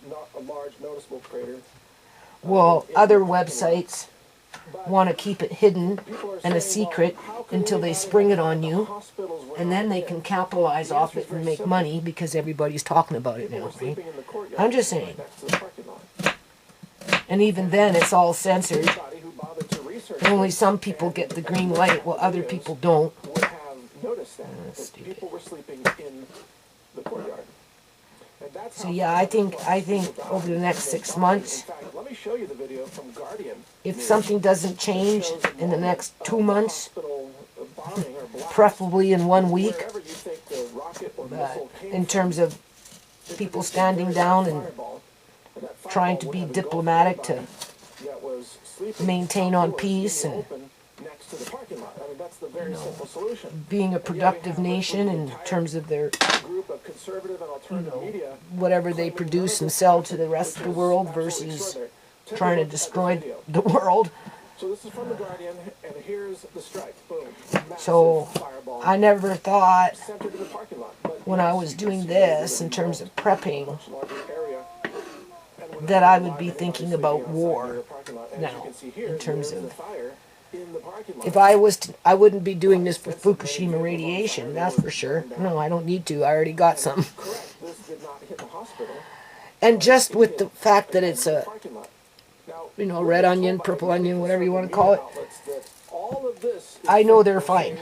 Well, other websites want to keep it hidden and a secret until they spring it on you, and then they can capitalize off it and make money because everybody's talking about it now, right? I'm just saying. And even then, it's all censored. Anybody who bothered to research Only this some people get the green light, while other people don't. would have noticed that stupid. people were sleeping in the courtyard. And that's So how yeah, I think over the next 6 months, in fact, let me show you the video from Guardian. if something doesn't change in the next 2 months, Hospital bombing or blast, preferably in 1 week, wherever you think the rocket or but missile came in from, terms of it people produced a standing very down large and fireball, and that trying to fireball be would have engulfed diplomatic to anybody that was sleeping maintain on outdoors peace in the and open next to the parking lot. I mean, that's the very simple solution. being a And yet we productive have nation the in entire terms of their group of conservative and alternative media whatever they claiming produce none and of this sell to happened, the rest of which the is world absolutely versus extraordinary. Take a trying to look at this destroy video. the world. So this is from the Guardian, and here's the strike. Boom. Massive So fireball I never thought centered in the parking lot. But when yes, I was you can doing see this it in terms of engulfed a prepping much larger area. And when that I I was would live, be everybody thinking sleeping about outside war near the parking lot. And as you now can see here, in terms there's of the fire in the parking lot. if I was to, I wouldn't be doing this for Extensive range Fukushima vehicles on radiation, fire, they that's were for sure. burned down. No, I don't need to. I already got some. Correct, this did not hit the hospital. And but just it with hit, the fact that again, it's the a, parking lot. Now, red we're being onion, told by purple many onion, whatever you want to conservative call it, media outlets that all of this is I know fake. they're fine. Saying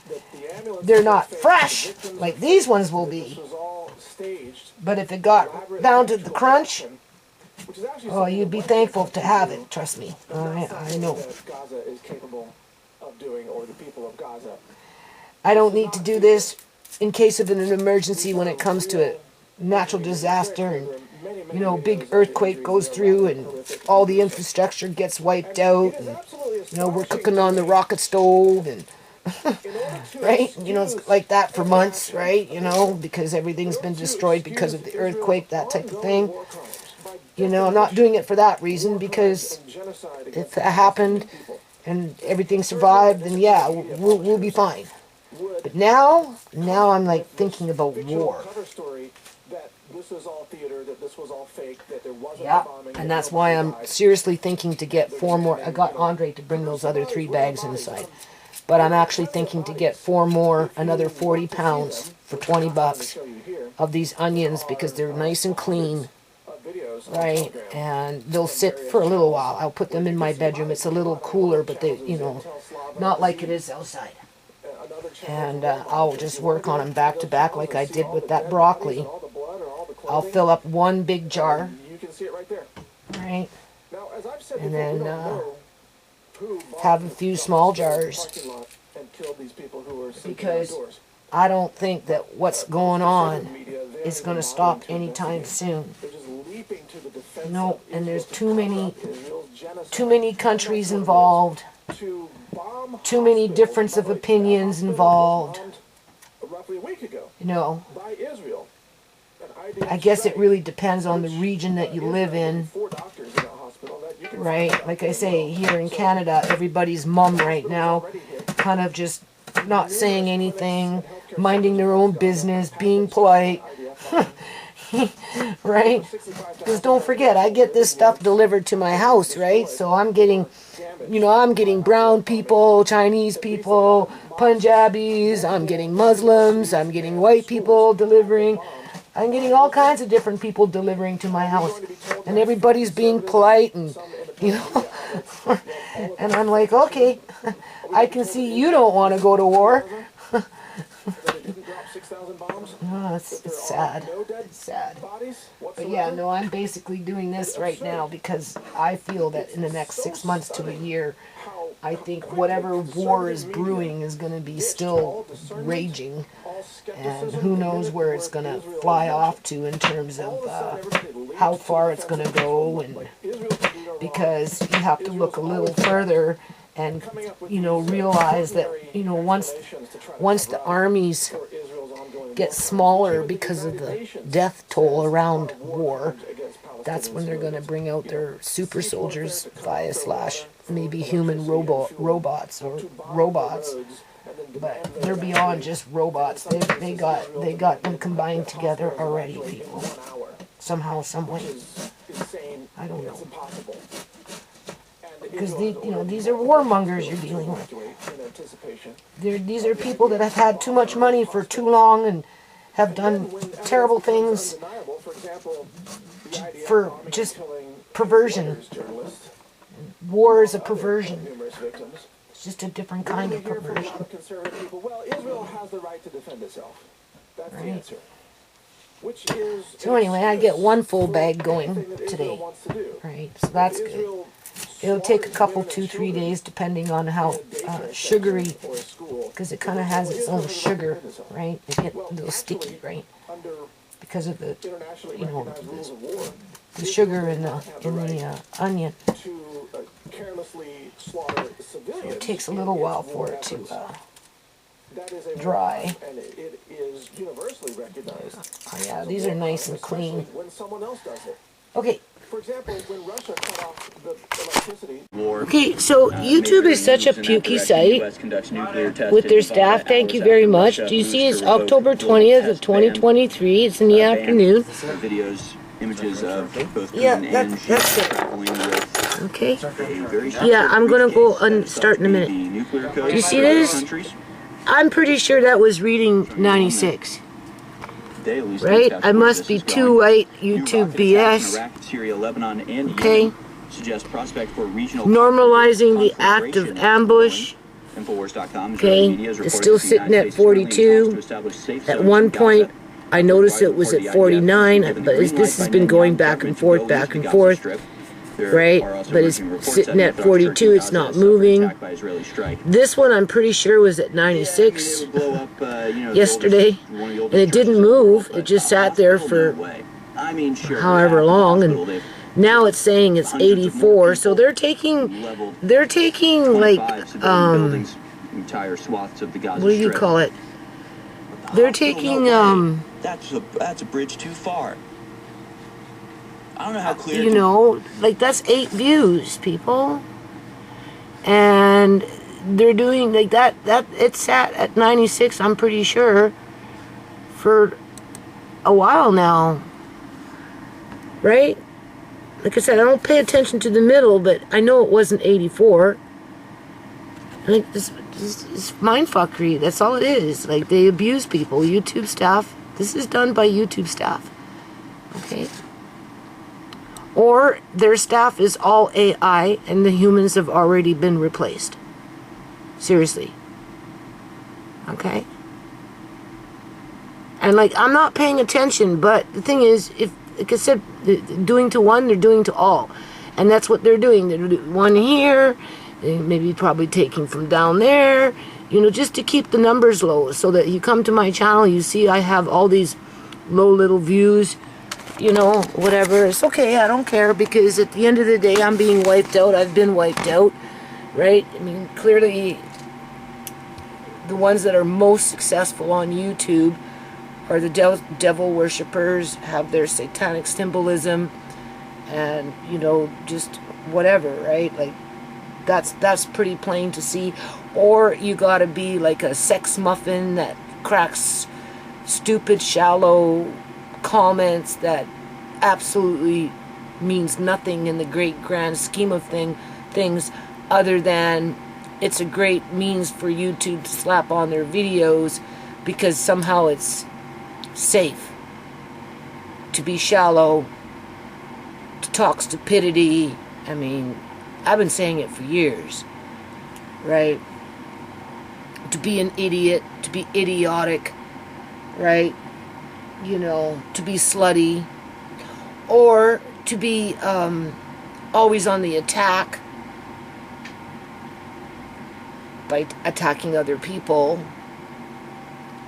that the ambulances They're are not fake, fresh the victims like are these fake, ones will that be. This was all staged, But if it got elaborate down to the theatrical crunch, production, which is actually oh, something you'd that be West thankful Texas to can have do, it. Trust me. but not I something know. that Gaza is capable of doing, or the people of Gaza. I don't need to do this in case of an emergency when it comes to a natural disaster and big earthquake goes through and all the infrastructure gets wiped out and we're cooking on the rocket stove and right, it's like that for months, right, because everything's been destroyed because of the earthquake, that type of thing. I'm not doing it for that reason, because if it happened and everything survived, then yeah, we'll be fine. But now I'm like thinking about war. This is all theater, that this was all fake, that there wasn't Yeah, bombing, and that's why I'm seriously thinking to get 4 more. I got Andre to bring those other 3 bags inside. But I'm actually thinking to get 4 more, another 40 pounds for $20 of these onions, because they're nice and clean, right? And they'll sit for a little while. I'll put them in my bedroom. It's a little cooler, but they, not like it is outside. And I'll just work on them back to back like I did with that broccoli. I'll fill up 1 big jar, right? And then have a few small jars, because I don't think that what's going on is going to stop anytime soon. No, and there's too many countries involved, too many difference of opinions involved. I guess it really depends on the region that you live in, right? Like I say, here in Canada, everybody's mum right now, kind of just not saying anything, minding their own business, being polite, right? Because don't forget, I get this stuff delivered to my house, right? So I'm getting, I'm getting brown people, Chinese people, Punjabis, I'm getting Muslims, I'm getting white people delivering. I'm getting all kinds of different people delivering to my house, and everybody's being polite, and and I'm like, okay, I can see you don't want to go to war. Oh, it's sad. It's sad. But yeah, no, I'm basically doing this right now because I feel that in the next 6 months to a year, I think whatever war is brewing is going to be still raging, and who knows where it's going to fly off to in terms of how far it's going to go, and because you have to look a little further and realize that once the armies get smaller because of the death toll around war, that's when they're going to bring out their super soldiers via / maybe human robots or robots, but they're beyond just robots. They got them combined together already, people, somehow, some way. I don't know. Because these are warmongers you're dealing with. These are people that have had too much money for too long and have done terrible things for just perversion. Lawyers, journalists, War is a perversion. numerous victims. It's just a different kind of We hear from a lot perversion. of conservative people, well, Israel has the right to defend itself. That's the Right. answer. Which is So anyway, I get one full bag going anything that Israel today. wants to do. Right, so that's good. Israel It'll take a slaughters couple, women 2, and 3 children days, depending on in how a daycare sugary, center or a school, because it kind of has its own Israel has the right to sugar, defend itself. right? They get a Well, little sticky, actually, right? under Because of the internationally you know, recognized rules of war, the sugar in the onion. to carelessly slaughter civilians. It takes a in little its while war for it to efforts. That is a war dry. crime, and it is universally recognized. Oh yeah, as a these war are nice crime, and clean. especially when someone else does it. Okay, For example, when Russia cut off the electricity. okay, so YouTube is such a pukey site with their staff. Thank you very much. Do you see it's October 20th of 2023. It's in the afternoon. Videos, images of both Yeah, Putin that's and it. Xi traveling with Okay. a very Yeah, I'm gonna go and briefcase start in a that minute. the nuclear code Do you see for other this? countries. I'm pretty sure that was reading 96. They, at least, Right? think that's I where must this be is too going. right, New YouTube rocket attacks in BS. Iraq, Syria, Lebanon, and Okay. Yemen suggest prospect for regional Normalizing the act conflagration of is ambush. growing. Infowars.com, Okay, Israeli media is it's reporting still that the sitting United at States is currently in 42. talks to establish safe At zones one in Gaza. point, I noticed it was at Reported the IDF 49, given the but green light this has by been going Netanyahu's back government and to forth, go back into and the Gaza forth. Strip. There Right? are also But it's emerging reports sitting that at the Orthodox 42, Church in it's Gaza not has suffered an moving. attack by Israeli strike. This one I'm pretty sure was at Yeah, I mean, 96 it would blow up, the yesterday, oldest, one of the oldest and it didn't churches in the world, move. It but just a sat there hospital, for no way. I mean, sure, however at the long, hospital, and they've now it's saying it's hundreds of more 84. So people they're taking leveled like 25 civilian buildings, entire swaths of the Gaza what do you Strip. call it? The They're hospital, taking no way. That's a bridge too far. I don't know how clear. you know, like that's 8 views, people, and they're doing like that. It sat at 96. I'm pretty sure for a while now, right? Like I said, I don't pay attention to the middle, but I know it wasn't 84. Like this is mindfuckery. That's all it is. Like they abuse people. YouTube staff. This is done by YouTube staff. Okay. Or their staff is all AI and the humans have already been replaced. Seriously. Okay. And like I'm not paying attention, but the thing is, if like I said, doing to one, they're doing to all, and that's what they're doing. They're doing one here, maybe probably taking from down there, you know, just to keep the numbers low, so that you come to my channel, you see I have all these low little views, you know, whatever. It's okay, I don't care, because at the end of the day, I'm being wiped out. I've been wiped out, right? I mean, clearly, the ones that are most successful on YouTube are the devil worshippers, have their satanic symbolism, and, you know, just whatever, right? Like, that's pretty plain to see. Or you gotta be like a sex muffin that cracks stupid, shallow comments that absolutely means nothing in the great grand scheme of things, other than it's a great means for YouTube to slap on their videos because somehow it's safe to be shallow, to talk stupidity. I mean, I've been saying it for years, right? To be an idiot, to be idiotic, right? You know, to be slutty, or to be always on the attack by attacking other people,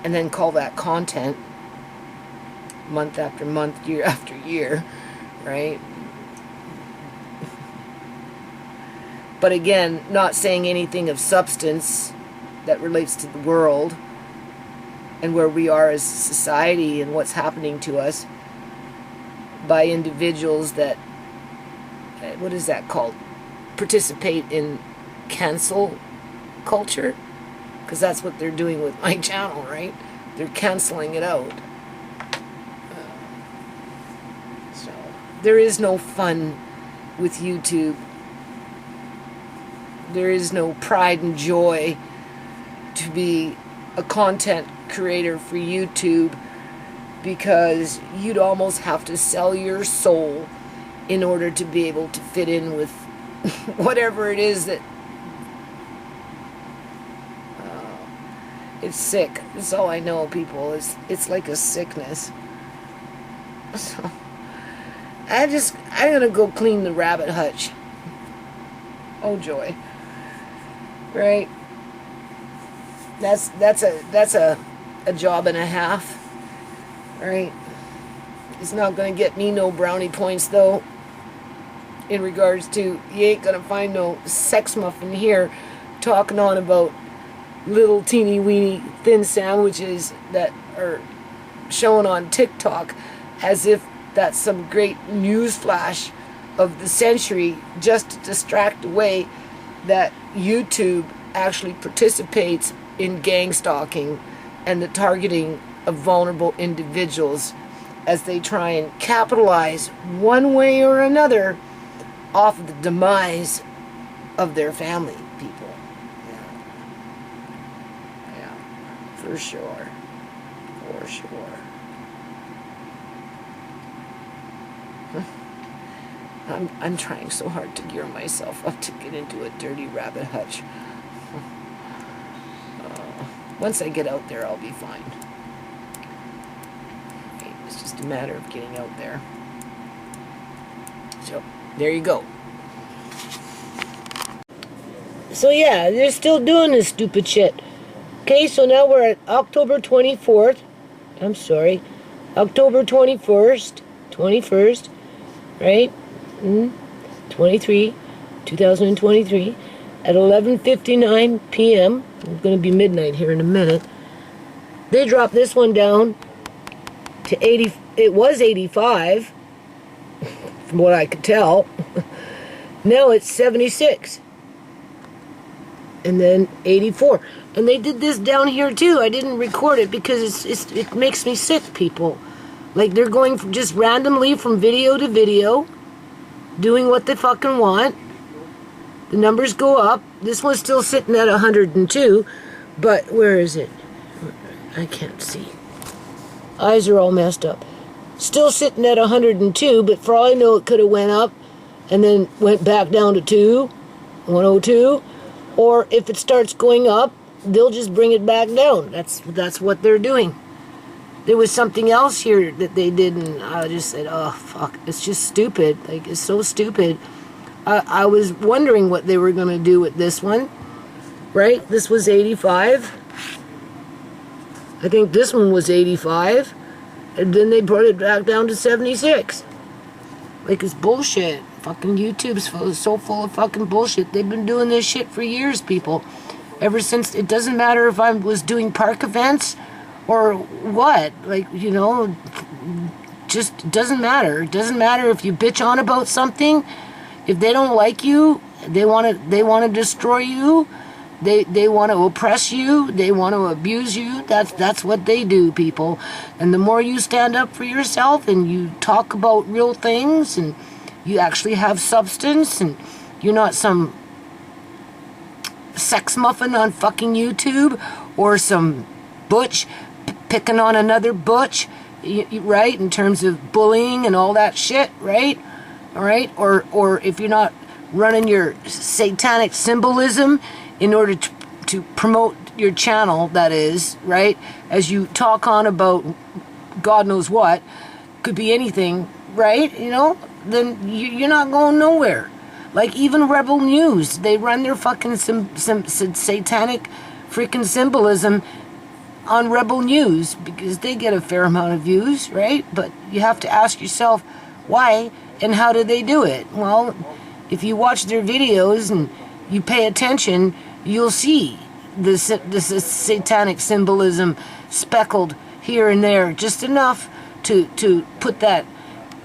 and then call that content month after month, year after year, right? But again, not saying anything of substance that relates to the world and where we are as a society and what's happening to us by individuals that, what is that called? Participate in cancel culture? Because that's what they're doing with my channel, right? They're canceling it out. So, there is no fun with YouTube. There is no pride and joy to be a content creator for YouTube, because you'd almost have to sell your soul in order to be able to fit in with whatever it is that it's sick. That's all I know, people. It's like a sickness. So I'm gonna go clean the rabbit hutch. Oh joy. Right? That's a job and a half. Right? It's not gonna get me no brownie points though. In regards to, you ain't gonna find no sex muffin here talking on about little teeny weeny thin sandwiches that are shown on TikTok as if that's some great news flash of the century, just to distract away that YouTube actually participates in gang stalking and the targeting of vulnerable individuals as they try and capitalize one way or another off of the demise of their family people. Yeah, for sure. For sure. I'm trying so hard to gear myself up to get into a dirty rabbit hutch. Once I get out there, I'll be fine. Okay, it's just a matter of getting out there. So, there you go. So yeah, they're still doing this stupid shit. Okay, so now we're at October 24th. I'm sorry. October 21st, right? 2023, at 11:59 p.m. It's going to be midnight here in a minute. They dropped this one down to 80. It was 85, from what I could tell. Now it's 76. And then 84. And they did this down here too. I didn't record it because it makes me sick, people. Like, they're going from just randomly from video to video, doing what they fucking want. The numbers go up. This one's still sitting at 102, but where is it? I can't see. Eyes are all messed up. Still sitting at 102, but for all I know, it could have went up and then went back down to 102. Or if it starts going up, they'll just bring it back down. That's what they're doing. There was something else here that they did, and I just said, oh, fuck. It's just stupid. Like, it's so stupid. I was wondering what they were going to do with this one. Right? This was 85. I think this one was 85. And then they brought it back down to 76. Like, it's bullshit. Fucking YouTube's so full of fucking bullshit. They've been doing this shit for years, people. Ever since, it doesn't matter if I was doing park events or what. Like, you know, just doesn't matter. It doesn't matter if you bitch on about something. If they don't like you, they want to destroy you. They want to oppress you. They want to abuse you. That's what they do, people. And the more you stand up for yourself and you talk about real things and you actually have substance and you're not some sex muffin on fucking YouTube or some butch picking on another butch, right? In terms of bullying and all that shit, right? All right? Or if you're not running your satanic symbolism in order to promote your channel, that is, right? As you talk on about God knows what, could be anything, right? You know, then you're not going nowhere. Like, even Rebel News, they run their fucking satanic freaking symbolism on Rebel News because they get a fair amount of views, right? But you have to ask yourself, why and how do they do it? Well, if you watch their videos and you pay attention, you'll see this satanic symbolism speckled here and there, just enough to put that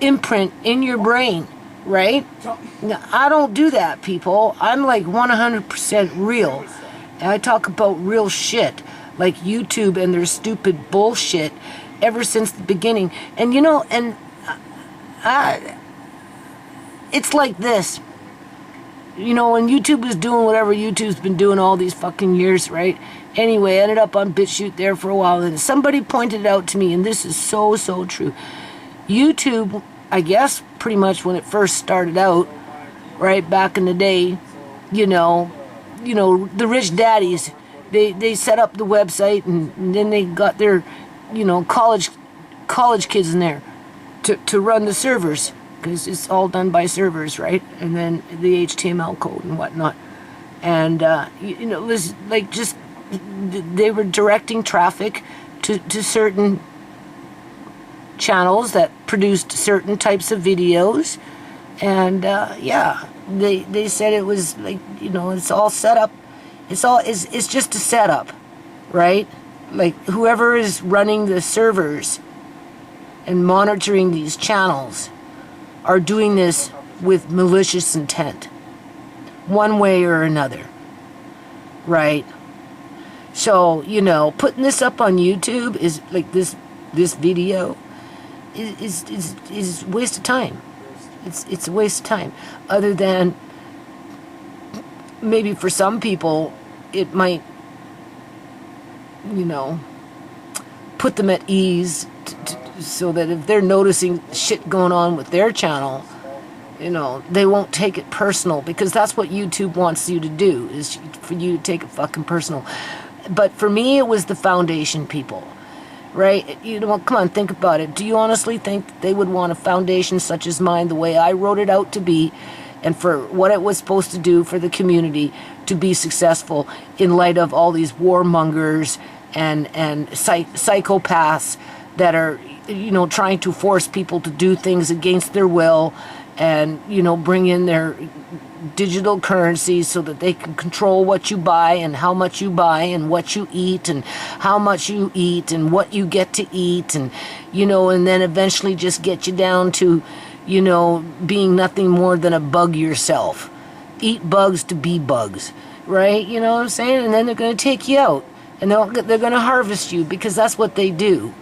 imprint in your brain, right? Now, I don't do that, people. I'm like 100% real. And I talk about real shit, like YouTube and their stupid bullshit ever since the beginning. And you know, and it's like this. You know, when YouTube was doing whatever YouTube's been doing all these fucking years, right? Anyway, I ended up on BitChute there for a while, and somebody pointed it out to me, and this is so true. YouTube I guess pretty much when it first started out, right back in the day, you know, the rich daddies, they set up the website and then they got their, college kids in there to run the servers, because it's all done by servers, right? And then the HTML code and whatnot. And, it was like just, they were directing traffic to certain channels that produced certain types of videos. And, they said it was like, it's all set up. It's just a setup, right? Like whoever is running the servers and monitoring these channels are doing this with malicious intent, one way or another, right? So, putting this up on YouTube is like this video is a waste of time. It's a waste of time. Other than maybe for some people, it might, put them at ease so that if they're noticing shit going on with their channel, they won't take it personal, because that's what YouTube wants you to do, is for you to take it fucking personal. But for me, it was the foundation people, right? Come on, think about it. Do you honestly think they would want a foundation such as mine, the way I wrote it out to be, and for what it was supposed to do for the community to be successful in light of all these warmongers and psychopaths that are, trying to force people to do things against their will, and, bring in their digital currency so that they can control what you buy and how much you buy and what you eat and how much you eat and what you get to eat, and, and then eventually just get you down to, being nothing more than a bug yourself. Eat bugs to be bugs, right? You know what I'm saying? And then they're going to take you out, and they're going to harvest you, because that's what they do.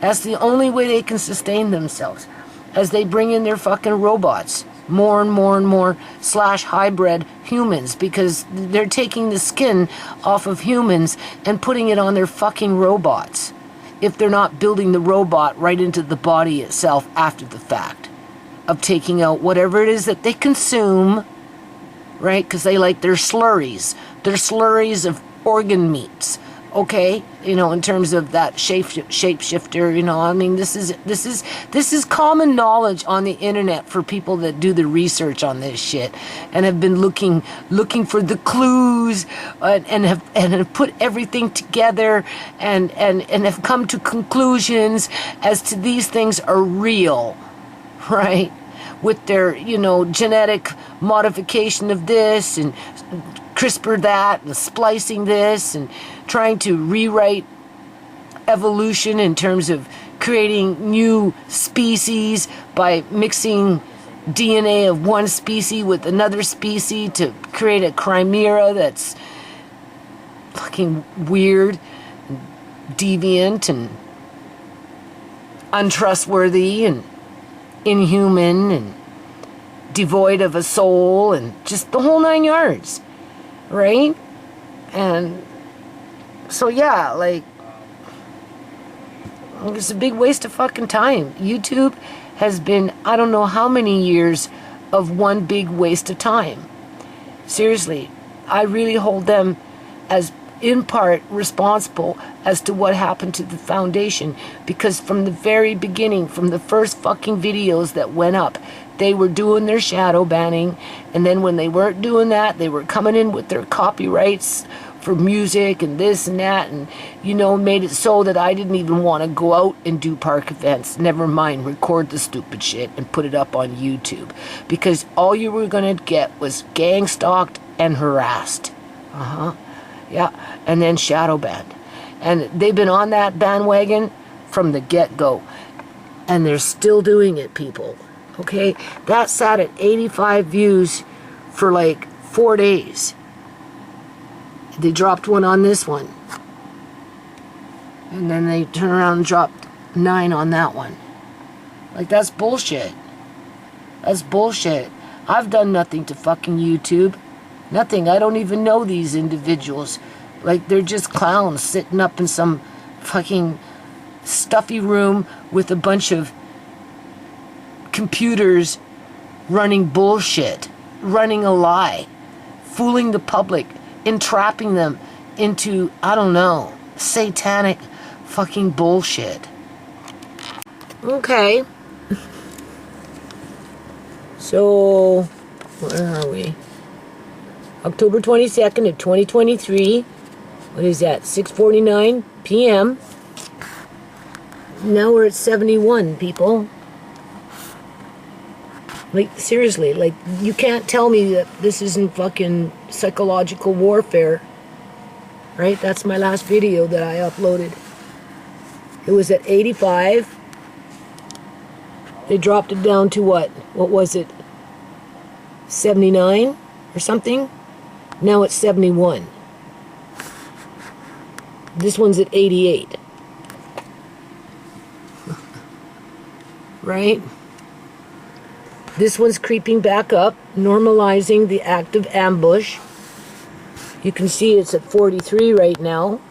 That's the only way they can sustain themselves, as they bring in their fucking robots, more and more and more /hybrid humans, because they're taking the skin off of humans and putting it on their fucking robots, if they're not building the robot right into the body itself after the fact of taking out whatever it is that they consume, right? Because they like their slurries of organ meats, okay? In terms of that shapeshifter, I mean, this is common knowledge on the internet for people that do the research on this shit and have been looking for the clues, and have put everything together and have come to conclusions as to these things are real, right? With their, genetic modification of this and CRISPR that and splicing this and trying to rewrite evolution in terms of creating new species by mixing DNA of one species with another species to create a chimera that's fucking weird, and deviant, and untrustworthy, and inhuman, and devoid of a soul, and just the whole 9 yards, right? And so yeah, like, it's a big waste of fucking time. YouTube has been, I don't know how many years of one big waste of time. Seriously, I really hold them as in part responsible as to what happened to the foundation, because from the very beginning, from the first fucking videos that went up, they were doing their shadow banning, and then when they weren't doing that, they were coming in with their copyrights for music and this and that, and made it so that I didn't even want to go out and do park events, never mind record the stupid shit and put it up on YouTube, because all you were going to get was gang stalked and harassed. Yeah, and then shadow banned. And they've been on that bandwagon from the get-go. And they're still doing it, people. Okay? That sat at 85 views for like 4 days. They dropped one on this one. And then they turn around and dropped 9 on that one. Like, that's bullshit. That's bullshit. I've done nothing to fucking YouTube. Nothing. I don't even know these individuals. Like, they're just clowns sitting up in some fucking stuffy room with a bunch of computers running bullshit, running a lie, fooling the public, entrapping them into, I don't know, satanic fucking bullshit. Okay. So, where are we? October 22nd of 2023. What is that? 6:49 p.m. Now we're at 71, people. Like, seriously, like, you can't tell me that this isn't fucking psychological warfare. Right? That's my last video that I uploaded. It was at 85. They dropped it down to what? What was it? 79 or something? Now it's 71. This one's at 88. Right? This one's creeping back up, normalizing the act of ambush. You can see it's at 43 right now.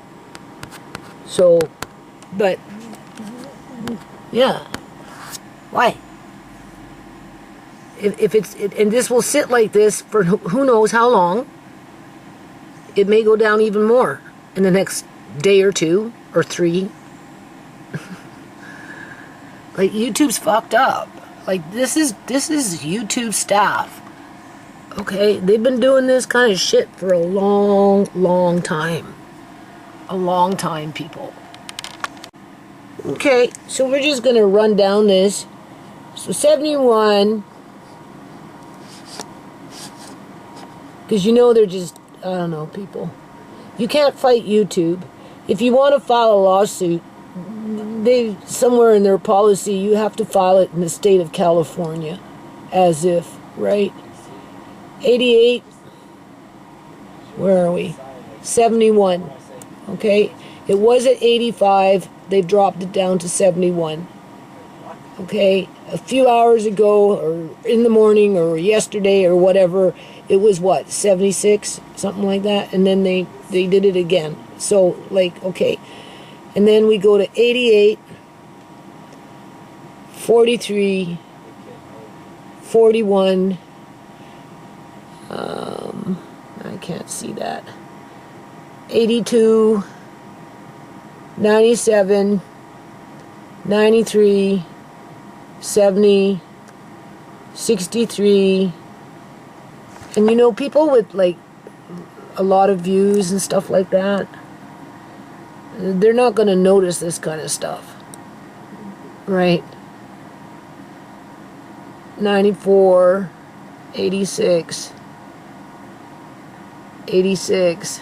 So, but, yeah. Why? If it's, and this will sit like this for who knows how long. It may go down even more in the next day or two or three. Like, YouTube's fucked up. Like, this is YouTube staff. Okay, they've been doing this kind of shit for a long time. A long time, people. Okay, so we're just gonna run down this. So 71, because you know they're just, I don't know, people. You can't fight YouTube. If you want to file a lawsuit, they, somewhere in their policy, you have to file it in the state of California. As if, right? 88, where are we? 71, okay? It was at 85, they've dropped it down to 71. Okay, a few hours ago, or in the morning, or yesterday, or whatever, it was what, 76, something like that, and then they did it again. So, like, okay, and then we go to 88, 43, 41, I can't see that, 82, 97, 93, 70, 63, and you know, people with like a lot of views and stuff like that, they're not going to notice this kind of stuff, right? 94, 86, 86,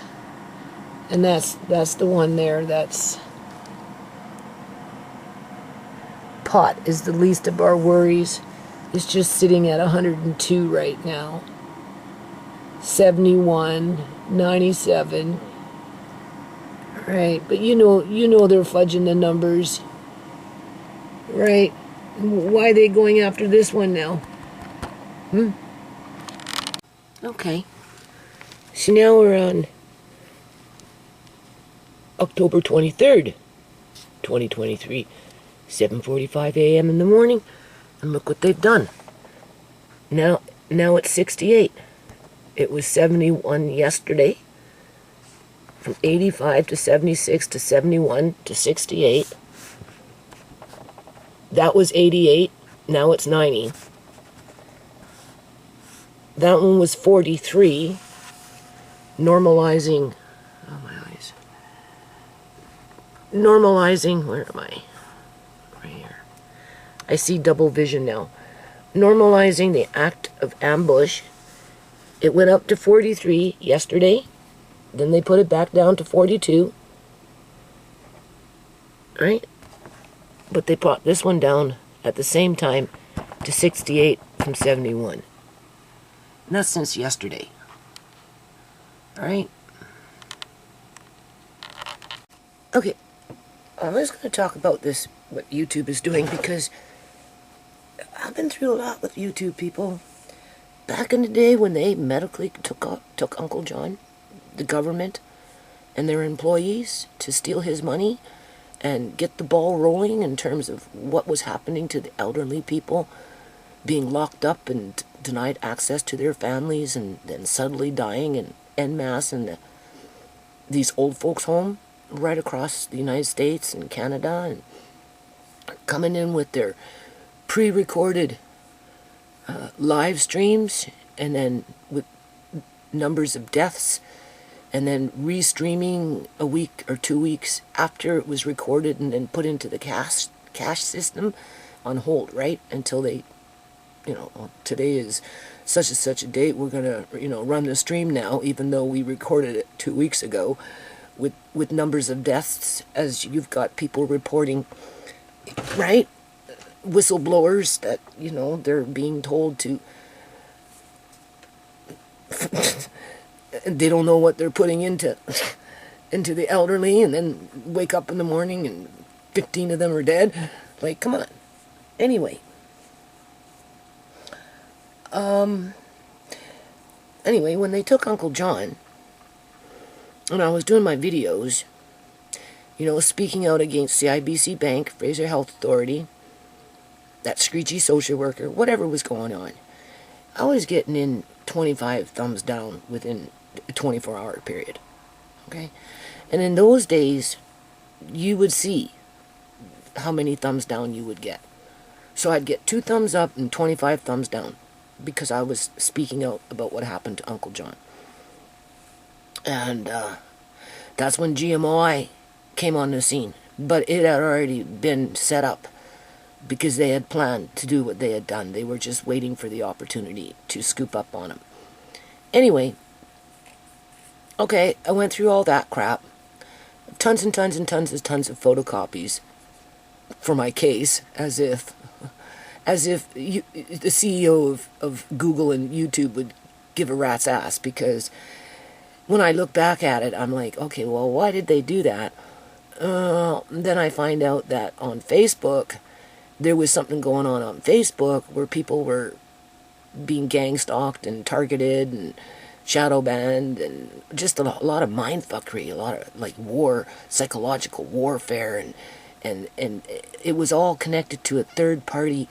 and that's the one there. That's pot is the least of our worries. It's just sitting at 102 right now. 71, 97. Right, but you know they're fudging the numbers. Right? Why are they going after this one now? Okay. So now we're on October 23rd, 2023. 7:45 a.m. in the morning, and look what they've done. Now it's 68. It was 71 yesterday. From 85 to 76 to 71 to 68. That was 88. Now it's 90. That one was 43. Normalizing. Oh, my eyes. Normalizing. Where am I? Right here. I see double vision now. Normalizing the act of ambush. It went up to 43 yesterday. Then they put it back down to 42. Right? But they brought this one down at the same time to 68 from 71. And that's since yesterday. Alright? Okay. I was going to talk about this, what YouTube is doing, because I've been through a lot with YouTube, people. Back in the day when they medically took Uncle John, the government, and their employees to steal his money and get the ball rolling in terms of what was happening to the elderly people being locked up and denied access to their families, and then suddenly dying en masse in these old folks' home right across the United States and Canada, and coming in with their pre-recorded live streams, and then with numbers of deaths, and then restreaming a week or 2 weeks after it was recorded, and then put into the cache system on hold, right? Until they, today is such and such a date, we're gonna, run the stream now, even though we recorded it 2 weeks ago, with numbers of deaths, as you've got people reporting, right? Whistleblowers that, they're being told to they don't know what they're putting into the elderly, and then wake up in the morning and 15 of them are dead. Like, come on. Anyway, when they took Uncle John, and I was doing my videos, speaking out against CIBC Bank, Fraser Health Authority, that screechy social worker, whatever was going on, I was getting in 25 thumbs down within a 24-hour period. Okay? And in those days, you would see how many thumbs down you would get. So I'd get 2 thumbs up and 25 thumbs down because I was speaking out about what happened to Uncle John. And that's when GMOI came on the scene. But it had already been set up because they had planned to do what they had done. They were just waiting for the opportunity to scoop up on him. Anyway, okay, I went through all that crap. Tons and tons and tons of photocopies for my case, as if the CEO of Google and YouTube would give a rat's ass, because when I look back at it, I'm like, okay, well, why did they do that? Then I find out that on Facebook, there was something going on Facebook where people were being gang stalked and targeted and shadow banned, and just a lot of mindfuckery, a lot of like psychological warfare, and it was all connected to a third party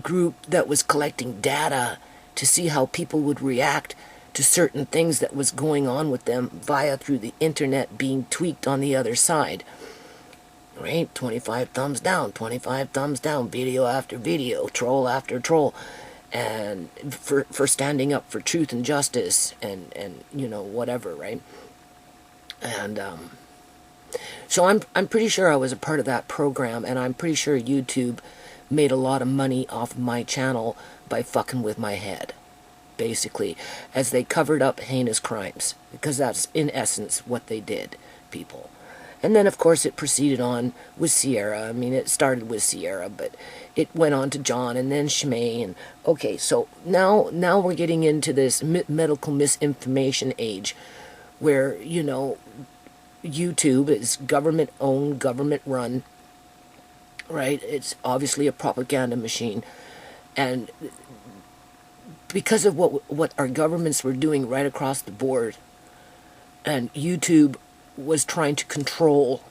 group that was collecting data to see how people would react to certain things that was going on with them through the internet being tweaked on the other side. Right? 25 thumbs down, 25 thumbs down, video after video, troll after troll, and for standing up for truth and justice, and whatever, right? And so I'm pretty sure I was a part of that program, and I'm pretty sure YouTube made a lot of money off my channel by fucking with my head, basically, as they covered up heinous crimes, because that's in essence what they did, people. And then, of course, it proceeded on with Sierra. I mean, it started with Sierra, but it went on to John, and then Shmay. And okay, so now we're getting into this medical misinformation age, where YouTube is government-owned, government-run, right? It's obviously a propaganda machine, and because of what our governments were doing right across the board, and YouTube was trying to control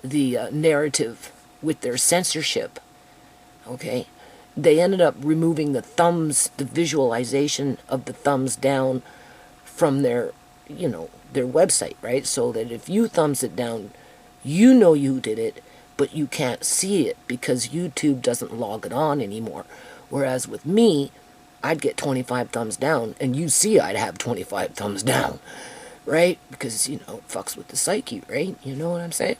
the narrative with their censorship, okay, they ended up removing the visualization of the thumbs down from their website, right? So that if you thumbs it down, you did it, but you can't see it because YouTube doesn't log it on anymore. Whereas with me, I'd get 25 thumbs down, and you see I'd have 25 thumbs down. Right? Because, it fucks with the psyche, right? You know what I'm saying?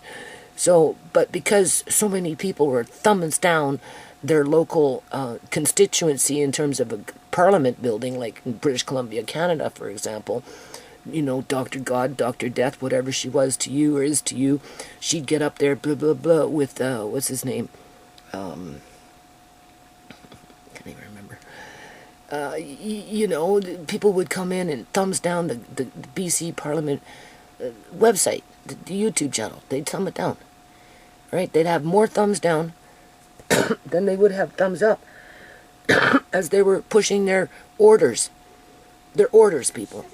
So, but because so many people were thumbing down their local constituency in terms of a parliament building, like in British Columbia, Canada, for example, Dr. God, Dr. Death, whatever she was to you or is to you, she'd get up there, blah, blah, blah, with, what's his name? Can't even remember. People would come in and thumbs down the BC Parliament website, the YouTube channel. They'd thumb it down, right? They'd have more thumbs down than they would have thumbs up as they were pushing their orders, people,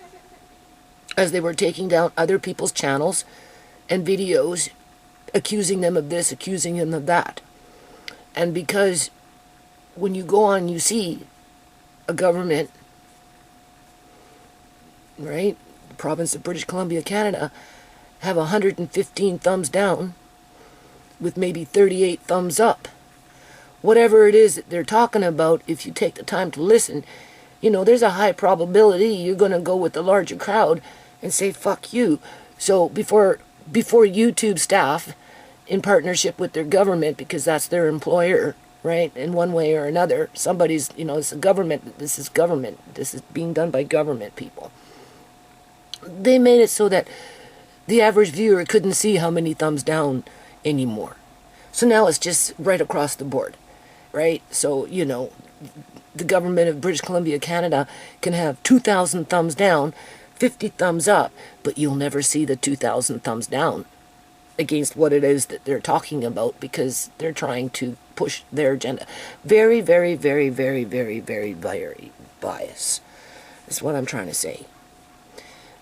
as they were taking down other people's channels and videos, accusing them of this, accusing them of that. And because when you go on, you see a government, right, the province of British Columbia, Canada, have 115 thumbs down with maybe 38 thumbs up. Whatever it is that they're talking about, if you take the time to listen, there's a high probability you're going to go with the larger crowd and say, fuck you. So before YouTube staff, in partnership with their government, because that's their employer, right, in one way or another, somebody's, it's a government, this is being done by government people. They made it so that the average viewer couldn't see how many thumbs down anymore. So now it's just right across the board, right? So, the government of British Columbia, Canada can have 2,000 thumbs down, 50 thumbs up, but you'll never see the 2,000 thumbs down against what it is that they're talking about, because they're trying to push their agenda. Very, very, very, very, very, very, very biased. That's what I'm trying to say.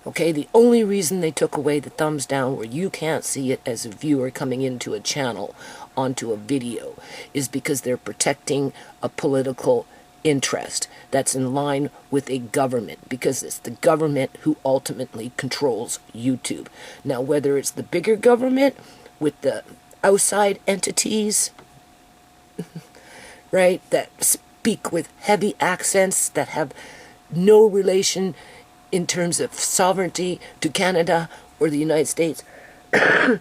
Okay, the only reason they took away the thumbs down where you can't see it as a viewer coming into a channel onto a video is because they're protecting a political interest that's in line with a government, because it's the government who ultimately controls YouTube. Now, whether it's the bigger government with the outside entities, right, that speak with heavy accents, that have no relation in terms of sovereignty to Canada or the United States, but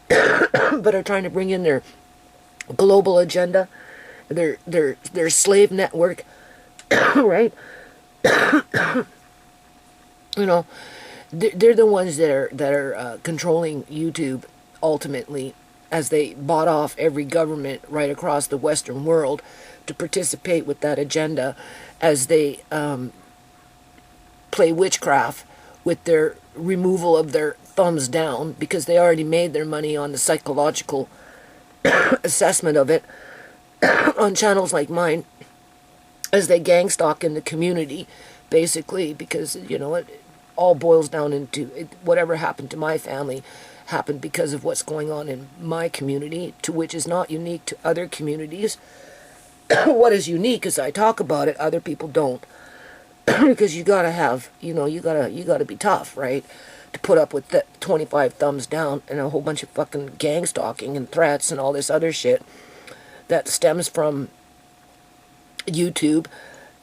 are trying to bring in their global agenda, their slave network, right? They're the ones that are controlling YouTube ultimately, as they bought off every government right across the Western world to participate with that agenda, as they play witchcraft with their removal of their thumbs down, because they already made their money on the psychological assessment of it on channels like mine, as they gang stalk in the community, basically, because, it all boils down into whatever happened to my family happened because of what's going on in my community, to which is not unique to other communities. What is unique is I talk about it, other people don't. Because you gotta have, you gotta be tough, right? To put up with the 25 thumbs down and a whole bunch of fucking gang stalking and threats and all this other shit that stems from YouTube,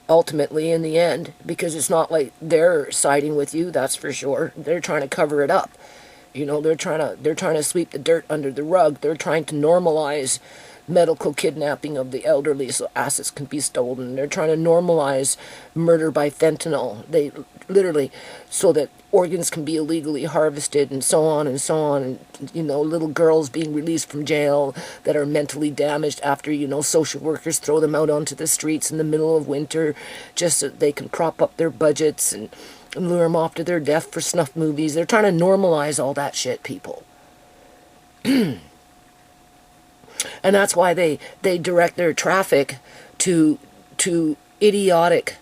ultimately, in the end. Because it's not like they're siding with you, that's for sure. They're trying to cover it up. They're trying to sweep the dirt under the rug. They're trying to normalize medical kidnapping of the elderly so assets can be stolen. They're trying to normalize murder by fentanyl. They literally, so that organs can be illegally harvested, and so on and so on. And, little girls being released from jail that are mentally damaged after, social workers throw them out onto the streets in the middle of winter just so they can prop up their budgets and lure them off to their death for snuff movies. They're trying to normalize all that shit, people. And that's why they direct their traffic to idiotic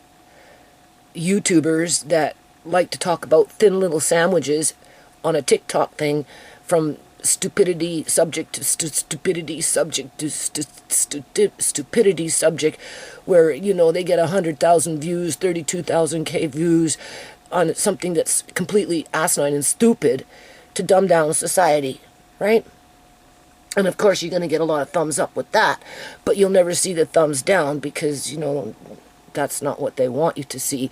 YouTubers that like to talk about thin little sandwiches on a TikTok thing, from stupidity subject to stupidity subject to stupidity subject, where, they get 100,000 views, 32,000 views on something that's completely asinine and stupid to dumb down society, right? And of course, you're going to get a lot of thumbs up with that, but you'll never see the thumbs down, because, that's not what they want you to see.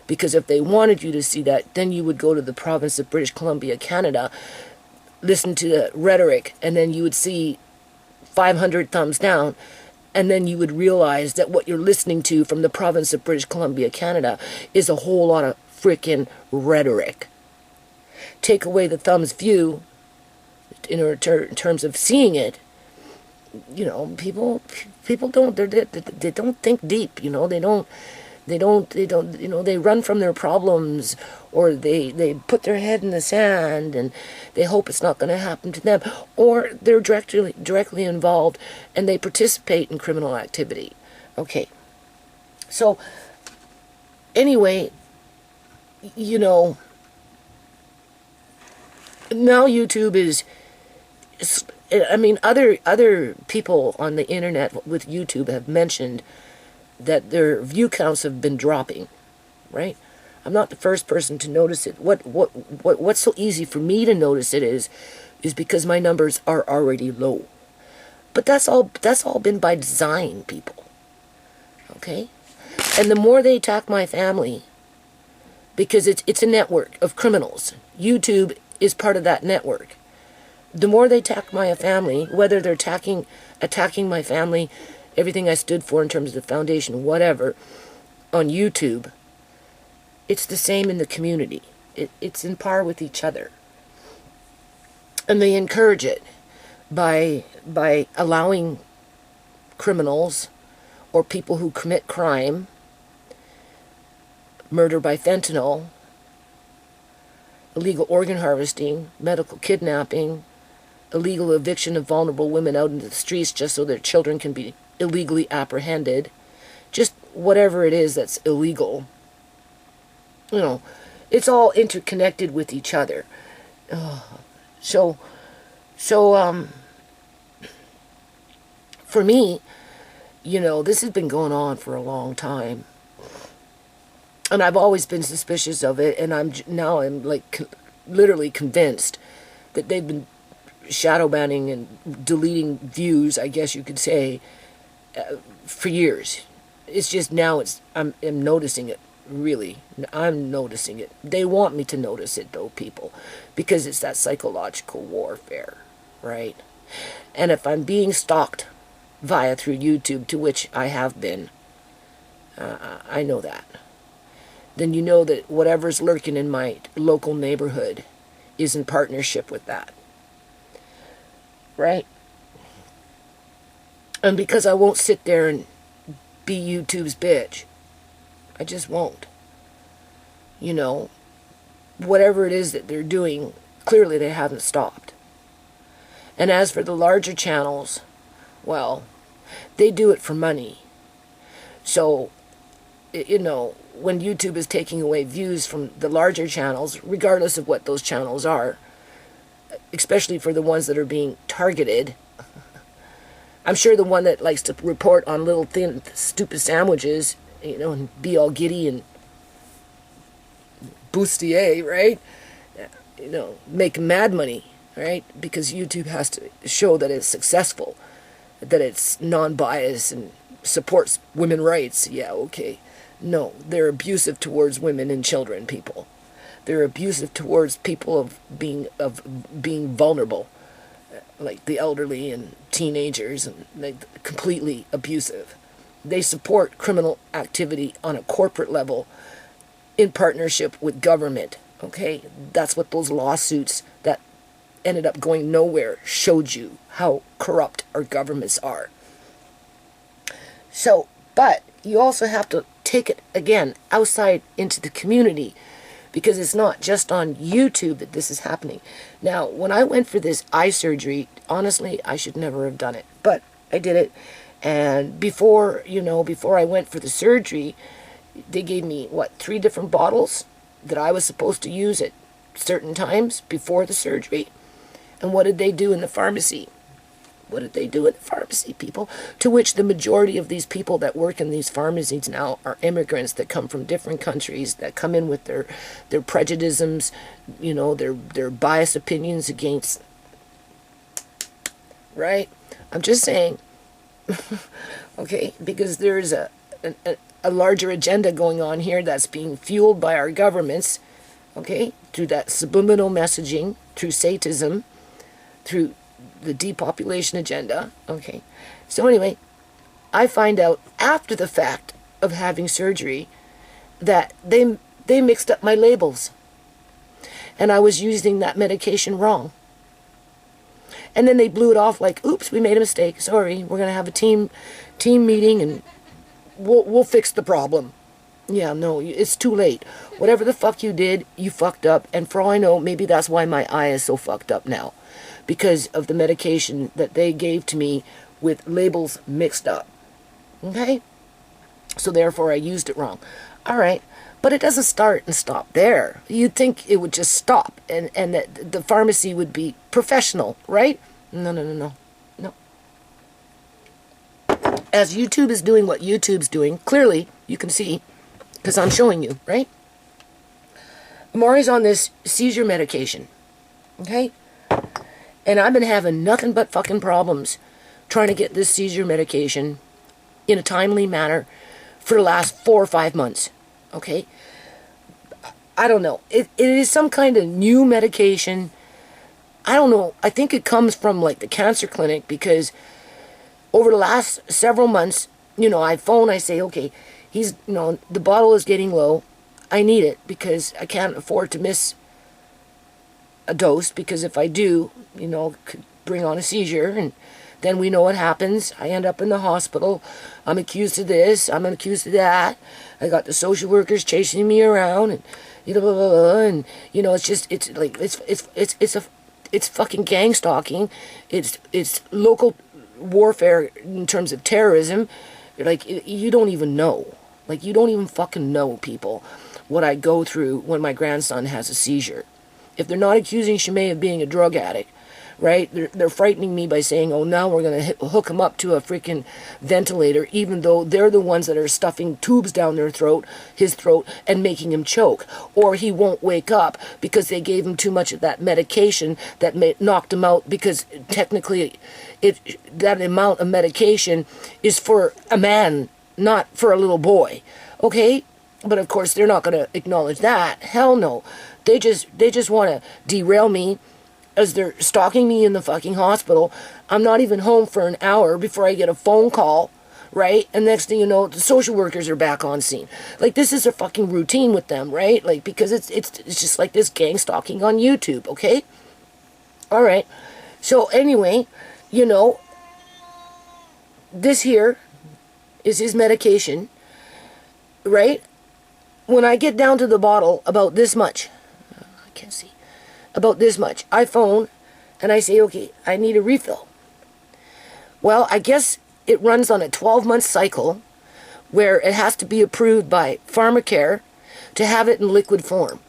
Because if they wanted you to see that, then you would go to the province of British Columbia, Canada, listen to the rhetoric, and then you would see 500 thumbs down, and then you would realize that what you're listening to from the province of British Columbia, Canada, is a whole lot of freaking rhetoric. Take away the thumbs view, in terms of seeing it, people don't, they don't think deep, they run from their problems, or they put their head in the sand and they hope it's not going to happen to them, or they're directly involved and they participate in criminal activity. Okay, so anyway, now YouTube is I mean, other people on the internet with YouTube have mentioned that their view counts have been dropping, right? I'm not the first person to notice it. What's so easy for me to notice it is because my numbers are already low. But that's all been by design, people. Okay? And the more they attack my family, because it's a network of criminals. YouTube is part of that network. The more they attack my family, whether they're attacking my family, everything I stood for in terms of the foundation, whatever, on YouTube, it's the same in the community. It's in par with each other. And they encourage it by allowing criminals or people who commit crime, murder by fentanyl, illegal organ harvesting, medical kidnapping, illegal eviction of vulnerable women out into the streets just so their children can be illegally apprehended, just whatever it is that's illegal. You know, it's all interconnected with each other. So, for me, you know, this has been going on for a long time. And I've always been suspicious of it, and I'm like literally convinced that they've been shadow banning and deleting views, I guess you could say, for years. It's just now I'm noticing it, really. I'm noticing it. They want me to notice it, though, people, because it's that psychological warfare, right? And if I'm being stalked through YouTube, to which I have been, I know that. Then you know that whatever's lurking in my local neighborhood is in partnership with that. Right? And because I won't sit there and be YouTube's bitch. I just won't. You know, whatever it is that they're doing, clearly they haven't stopped. And as for the larger channels, well, they do it for money. So, you know, when YouTube is taking away views from the larger channels, regardless of what those channels are, especially for the ones that are being targeted, I'm sure the one that likes to report on little thin, stupid sandwiches, you know, and be all giddy and bustier, right? You know, make mad money, right? Because YouTube has to show that it's successful, that it's non-biased and supports women's rights. Yeah, okay. No, they're abusive towards women and children, people. They're abusive towards people of being vulnerable, like the elderly and teenagers, and like completely abusive. They support criminal activity on a corporate level in partnership with government. Okay, that's what those lawsuits that ended up going nowhere showed you, how corrupt our governments are. So, but you also have to take it again outside into the community, because it's not just on YouTube that this is happening. Now, when I went for this eye surgery, honestly, I should never have done it, but I did it. And before I went for the surgery, they gave me, 3 different bottles that I was supposed to use at certain times before the surgery. And what did they do in the pharmacy? What did they do in the pharmacy, people? To which the majority of these people that work in these pharmacies now are immigrants that come from different countries, that come in with their prejudices, you know, their biased opinions against, right? I'm just saying, okay, because there's a larger agenda going on here that's being fueled by our governments, okay, through that subliminal messaging, through Satanism, through the depopulation agenda. Okay, so anyway, I find out after the fact of having surgery that they mixed up my labels, and I was using that medication wrong. And then they blew it off like, oops, we made a mistake, sorry, we're gonna have a team meeting and we'll fix the problem. Yeah, no, it's too late. Whatever the fuck you did, you fucked up, and for all I know, maybe that's why my eye is so fucked up now, because of the medication that they gave to me with labels mixed up. Okay? So therefore I used it wrong. Alright, but it doesn't start and stop there. You'd think it would just stop and that the pharmacy would be professional, right? No, no, no, no. No. As YouTube is doing what YouTube's doing, clearly, you can see, because I'm showing you, right? Maury's on this seizure medication, okay? And I've been having nothing but fucking problems trying to get this seizure medication in a timely manner for the last 4 or 5 months, okay? I don't know. It is some kind of new medication. I don't know. I think it comes from like the cancer clinic, because over the last several months, I phone, I say, okay, the bottle is getting low. I need it because I can't afford to miss a dose, because if I do, it could bring on a seizure, and then we know what happens. I end up in the hospital. I'm accused of this. I'm accused of that. I got the social workers chasing me around, and blah, blah, blah, and it's fucking gang stalking. It's local warfare in terms of terrorism. Like, you don't even know. Like, you don't even fucking know, people, what I go through when my grandson has a seizure. If they're not accusing Shimei of being a drug addict, right, they're frightening me by saying, oh, now we're going to hook him up to a freaking ventilator, even though they're the ones that are stuffing tubes down his throat, and making him choke. Or he won't wake up because they gave him too much of that medication that knocked him out, because technically that amount of medication is for a man, not for a little boy, okay? But of course they're not going to acknowledge that. Hell no. They just want to derail me as they're stalking me in the fucking hospital. I'm not even home for an hour before I get a phone call, right? And next thing you know, the social workers are back on scene. Like, this is a fucking routine with them, right? Like, because it's just like this gang stalking on YouTube, okay? All right. So anyway, this here is his medication, right? When I get down to the bottle about this much, I can't see, about this much, I phone and I say, okay, I need a refill. Well, I guess it runs on a 12-month cycle where it has to be approved by Pharmacare to have it in liquid form.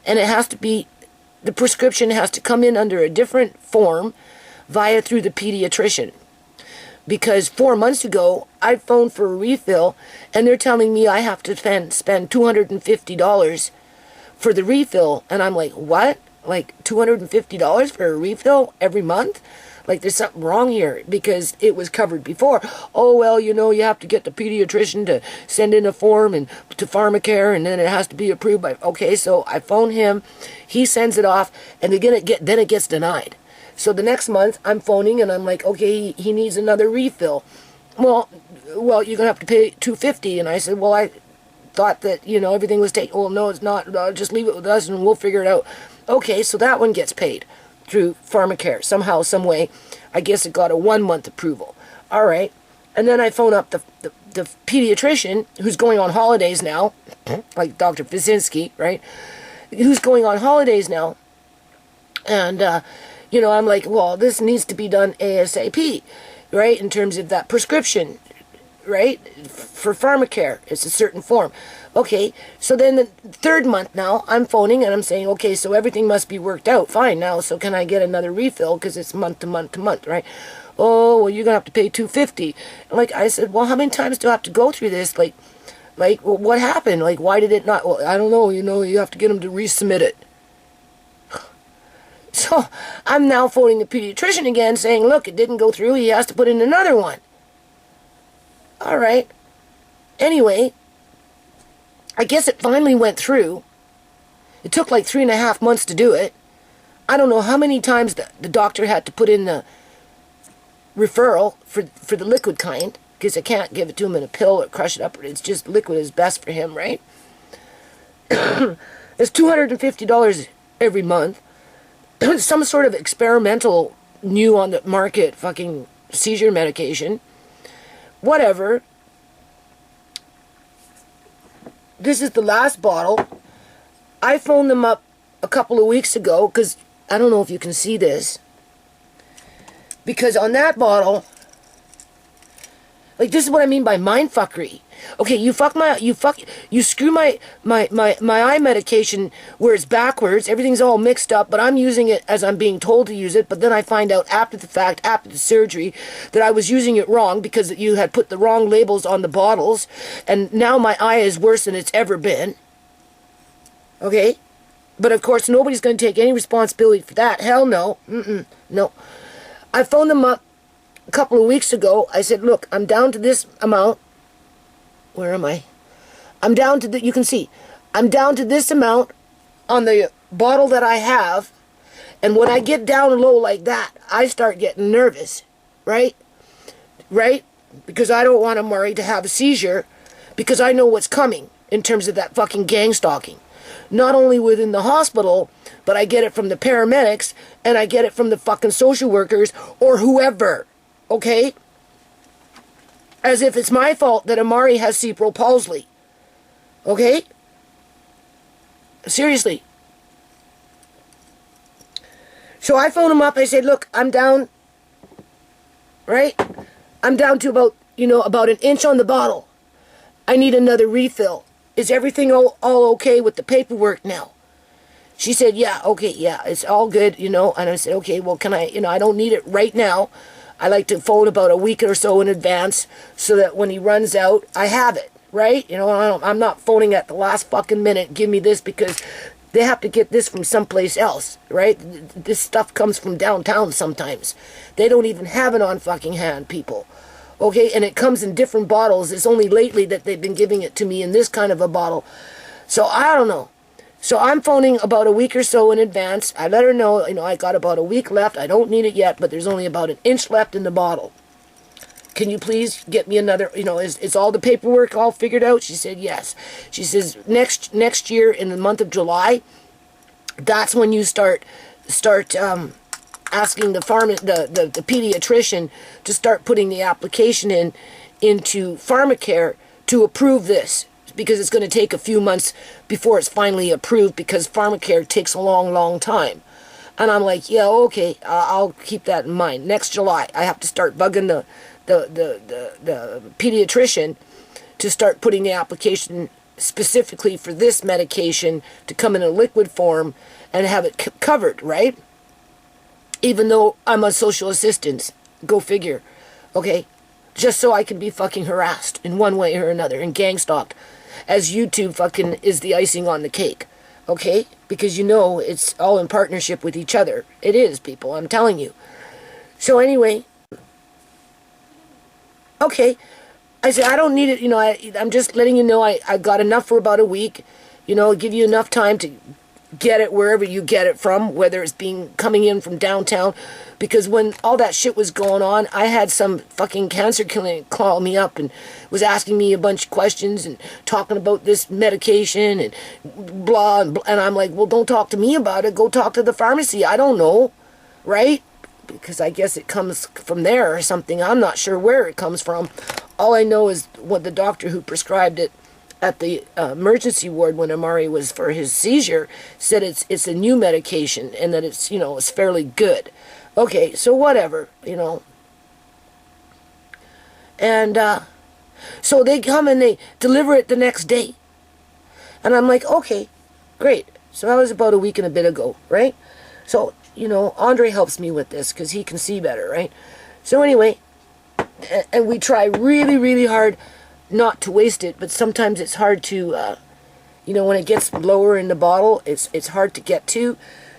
And it has to be, the prescription has to come in under a different form through the pediatrician. Because 4 months ago, I phoned for a refill, and they're telling me I have to spend $250 for the refill. And I'm like, what? Like, $250 for a refill every month? Like, there's something wrong here, because it was covered before. Oh, well, you have to get the pediatrician to send in a form and to Pharmacare, and then it has to be approved by... Okay, so I phone him, he sends it off, and then it gets denied. So the next month, I'm phoning, and I'm like, okay, he needs another refill. Well, you're going to have to pay $250. And I said, well, I thought that, everything was taken. Well, no, it's not. Just leave it with us, and we'll figure it out. Okay, so that one gets paid through Pharmacare. Somehow, some way, I guess it got a 1-month approval. All right. And then I phone up the pediatrician, who's going on holidays now, like Dr. Fisinski, right, who's going on holidays now. And... I'm like, well, this needs to be done ASAP, right, in terms of that prescription, right, for Pharmacare. It's a certain form. Okay, so then the 3rd month now, I'm phoning and I'm saying, okay, so everything must be worked out fine now, so can I get another refill, because it's month to month to month, right? Oh, well, you're going to have to pay $250. Like, I said, well, how many times do I have to go through this? Like, well, what happened? Like, why did it not? Well, I don't know, you have to get them to resubmit it. So I'm now phoning the pediatrician again saying, look, it didn't go through. He has to put in another one. All right. Anyway, I guess it finally went through. It took like 3.5 months to do it. I don't know how many times the doctor had to put in the referral for the liquid kind, because I can't give it to him in a pill or crush it up. It's just liquid is best for him, right? It's $250 every month. Some sort of experimental, new on the market fucking seizure medication. Whatever. This is the last bottle. I phoned them up a couple of weeks ago, because I don't know if you can see this. Because on that bottle, Like, this is what I mean by mind fuckery. Okay, you screw my eye medication where it's backwards, everything's all mixed up, but I'm using it as I'm being told to use it, but then I find out after the fact, after the surgery, that I was using it wrong because you had put the wrong labels on the bottles, and now my eye is worse than it's ever been. Okay? But of course, nobody's going to take any responsibility for that. Hell no. No. I phoned them up a couple of weeks ago. I said, look, I'm down to this amount. Where am I? I'm down to you can see, I'm down to this amount on the bottle that I have. And when I get down low like that, I start getting nervous. Right? Right? Because I don't want Amari to have a seizure, because I know what's coming in terms of that fucking gang stalking. Not only within the hospital, but I get it from the paramedics, and I get it from the fucking social workers, or whoever. Okay? As if it's my fault that Amari has cerebral palsy. Okay? Seriously. So I phoned him up. I said, look, I'm down. Right? I'm down to about an inch on the bottle. I need another refill. Is everything all okay with the paperwork now? She said, yeah, okay, yeah, it's all good, And I said, okay, well, can I, I don't need it right now. I like to phone about a week or so in advance so that when he runs out, I have it, right? I'm not phoning at the last fucking minute, give me this, because they have to get this from someplace else, right? This stuff comes from downtown sometimes. They don't even have it on fucking hand, people. Okay, and it comes in different bottles. It's only lately that they've been giving it to me in this kind of a bottle. So I don't know. So I'm phoning about a week or so in advance. I let her know, I got about a week left. I don't need it yet, but there's only about an inch left in the bottle. Can you please get me another, is all the paperwork all figured out? She said yes. She says next year in the month of July, that's when you start asking the pediatrician to start putting the application into pharmacare to approve this, because it's going to take a few months before it's finally approved, because pharmacare takes a long time. And I'm like, yeah, okay, I'll keep that in mind. Next July, I have to start bugging the pediatrician to start putting the application specifically for this medication to come in a liquid form and have it covered, right? Even though I'm a social assistant, go figure, okay? Just so I can be fucking harassed in one way or another and gang stalked, as YouTube fucking is the icing on the cake, okay? Because it's all in partnership with each other. It is, people, I'm telling you. So anyway, okay, I said, I don't need it, I'm just letting you know I got enough for about a week, give you enough time to get it wherever you get it from, whether it's coming in from downtown, because when all that shit was going on, I had some fucking cancer clinic call me up and was asking me a bunch of questions and talking about this medication and blah, and I'm like, well, don't talk to me about it, go talk to the pharmacy, I don't know, right? Because I guess it comes from there or something, I'm not sure where it comes from. All I know is what the doctor who prescribed it at the emergency ward when Amari was for his seizure said it's a new medication and that it's it's fairly good. Okay, so whatever, and so they come and they deliver it the next day, and I'm like, okay, great. So that was about a week and a bit ago, right? So Andre helps me with this because he can see better, right? So anyway, and we try really hard not to waste it, but sometimes it's hard to, when it gets lower in the bottle, it's hard to get to.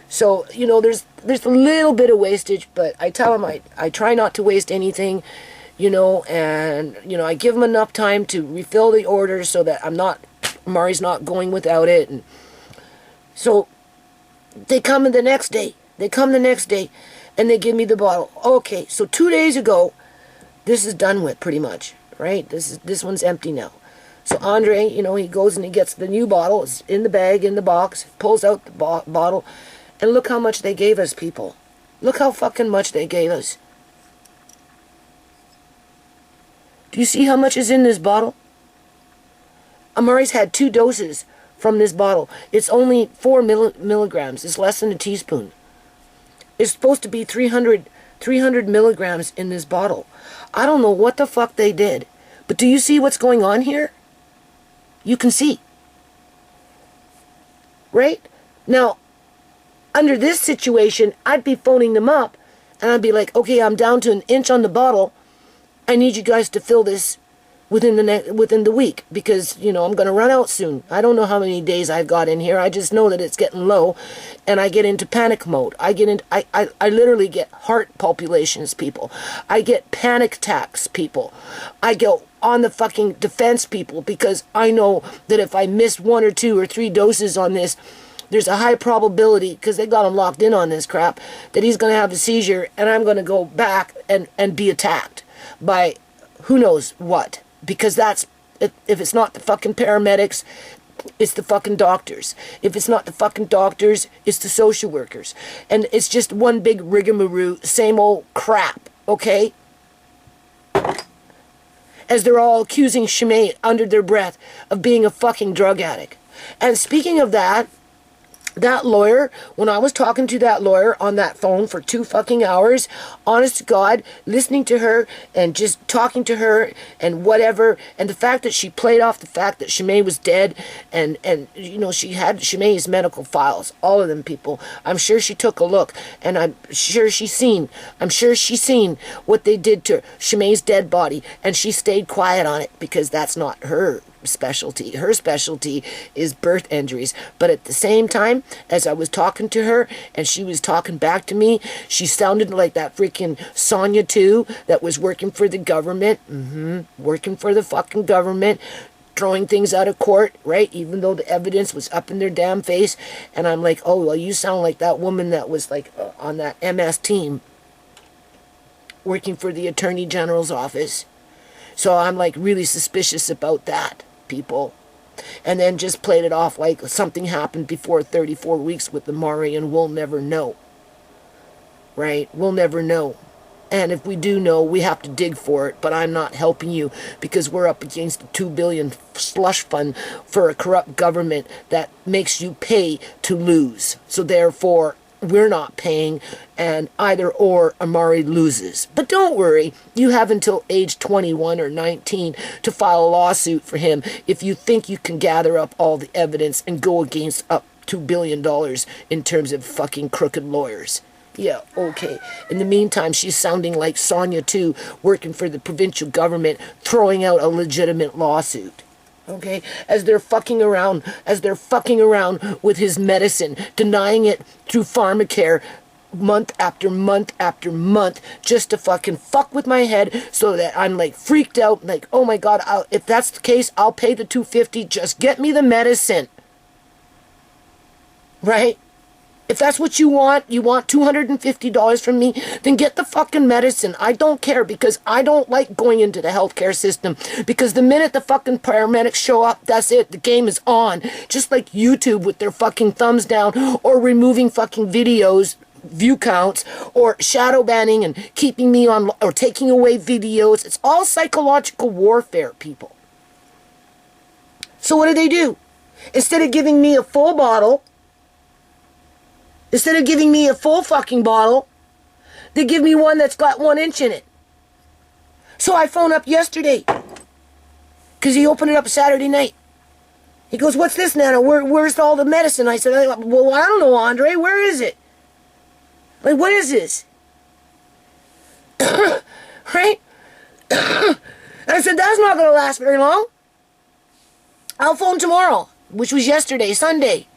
So, there's a little bit of wastage, but I tell him I try not to waste anything, and, I give him enough time to refill the order so that Mari's not going without it. And so they come the next day, and they give me the bottle. Okay, so 2 days ago, this is done with pretty much. Right? This one's empty now. So Andre, he goes and he gets the new bottle. It's in the bag, in the box. Pulls out the bottle. And look how much they gave us, people. Look how fucking much they gave us. Do you see how much is in this bottle? Amari's had 2 doses from this bottle. It's only 4 milligrams. It's less than a teaspoon. It's supposed to be 300 300 milligrams in this bottle. I don't know what the fuck they did. But do you see what's going on here? You can see. Right? Now, under this situation, I'd be phoning them up and I'd be like, okay, I'm down to an inch on the bottle. I need you guys to fill this within the week because, you know, I'm going to run out soon. I don't know how many days I've got in here. I just know that it's getting low and I get into panic mode. I literally get heart palpitations, people. I get panic attacks, people. I go on the fucking defense, people, because I know that if I miss 1 or 2 or 3 doses on this, there's a high probability, because they got him locked in on this crap, that he's going to have a seizure and I'm going to go back and be attacked by who knows what. Because that's, if it's not the fucking paramedics, it's the fucking doctors. If it's not the fucking doctors, it's the social workers. And it's just one big rigmarole, same old crap, okay? As they're all accusing Shimei under their breath of being a fucking drug addict. And speaking of that lawyer, when I was talking to that lawyer on that phone for 2 fucking hours, honest to God, listening to her and just talking to her and whatever, and the fact that she played off the fact that Shimei was dead and you know, she had Shimei's medical files, all of them, people. I'm sure she took a look and I'm sure she's seen what they did to Shimei's dead body, and she stayed quiet on it because that's not her specialty. Her specialty is birth injuries. But at the same time, as I was talking to her and she was talking back to me, she sounded like that freaking Sonia 2 that was working for the government. Working for the fucking government, throwing things out of court, right? Even though the evidence was up in their damn face. And I'm like, oh, well, you sound like that woman that was like on that MS team working for the Attorney General's office. So I'm like really suspicious about that, people. And then just played it off like something happened before 34 weeks with the Mari, and we'll never know. Right? We'll never know. And if we do know, we have to dig for it. But I'm not helping you because we're up against the $2 billion slush fund for a corrupt government that makes you pay to lose. So therefore, we're not paying, and either or Amari loses. But don't worry, you have until age 21 or 19 to file a lawsuit for him if you think you can gather up all the evidence and go against up $2 billion in terms of fucking crooked lawyers. Yeah, okay. In the meantime, she's sounding like Sonia 2, working for the provincial government, throwing out a legitimate lawsuit. Okay, as they're fucking around with his medicine, denying it through pharmacare month after month after month, just to fucking fuck with my head, so that I'm like freaked out, like, oh my God, if that's the case, I'll pay the $250, just get me the medicine. Right? If that's what you want $250 from me, then get the fucking medicine. I don't care, because I don't like going into the healthcare system, because the minute the fucking paramedics show up, that's it. The game is on. Just like YouTube with their fucking thumbs down, or removing fucking videos, view counts, or shadow banning and keeping me on, or taking away videos. It's all psychological warfare, people. So what do? Instead of giving me a full bottle, instead of giving me a full fucking bottle, they give me one that's got 1 inch in it. So I phoned up yesterday, because he opened it up Saturday night. He goes, what's this, Nana? Where's all the medicine? I said, well, I don't know, Andre. Where is it? Like, what is this? Right? And I said, that's not going to last very long. I'll phone tomorrow, which was yesterday, Sunday.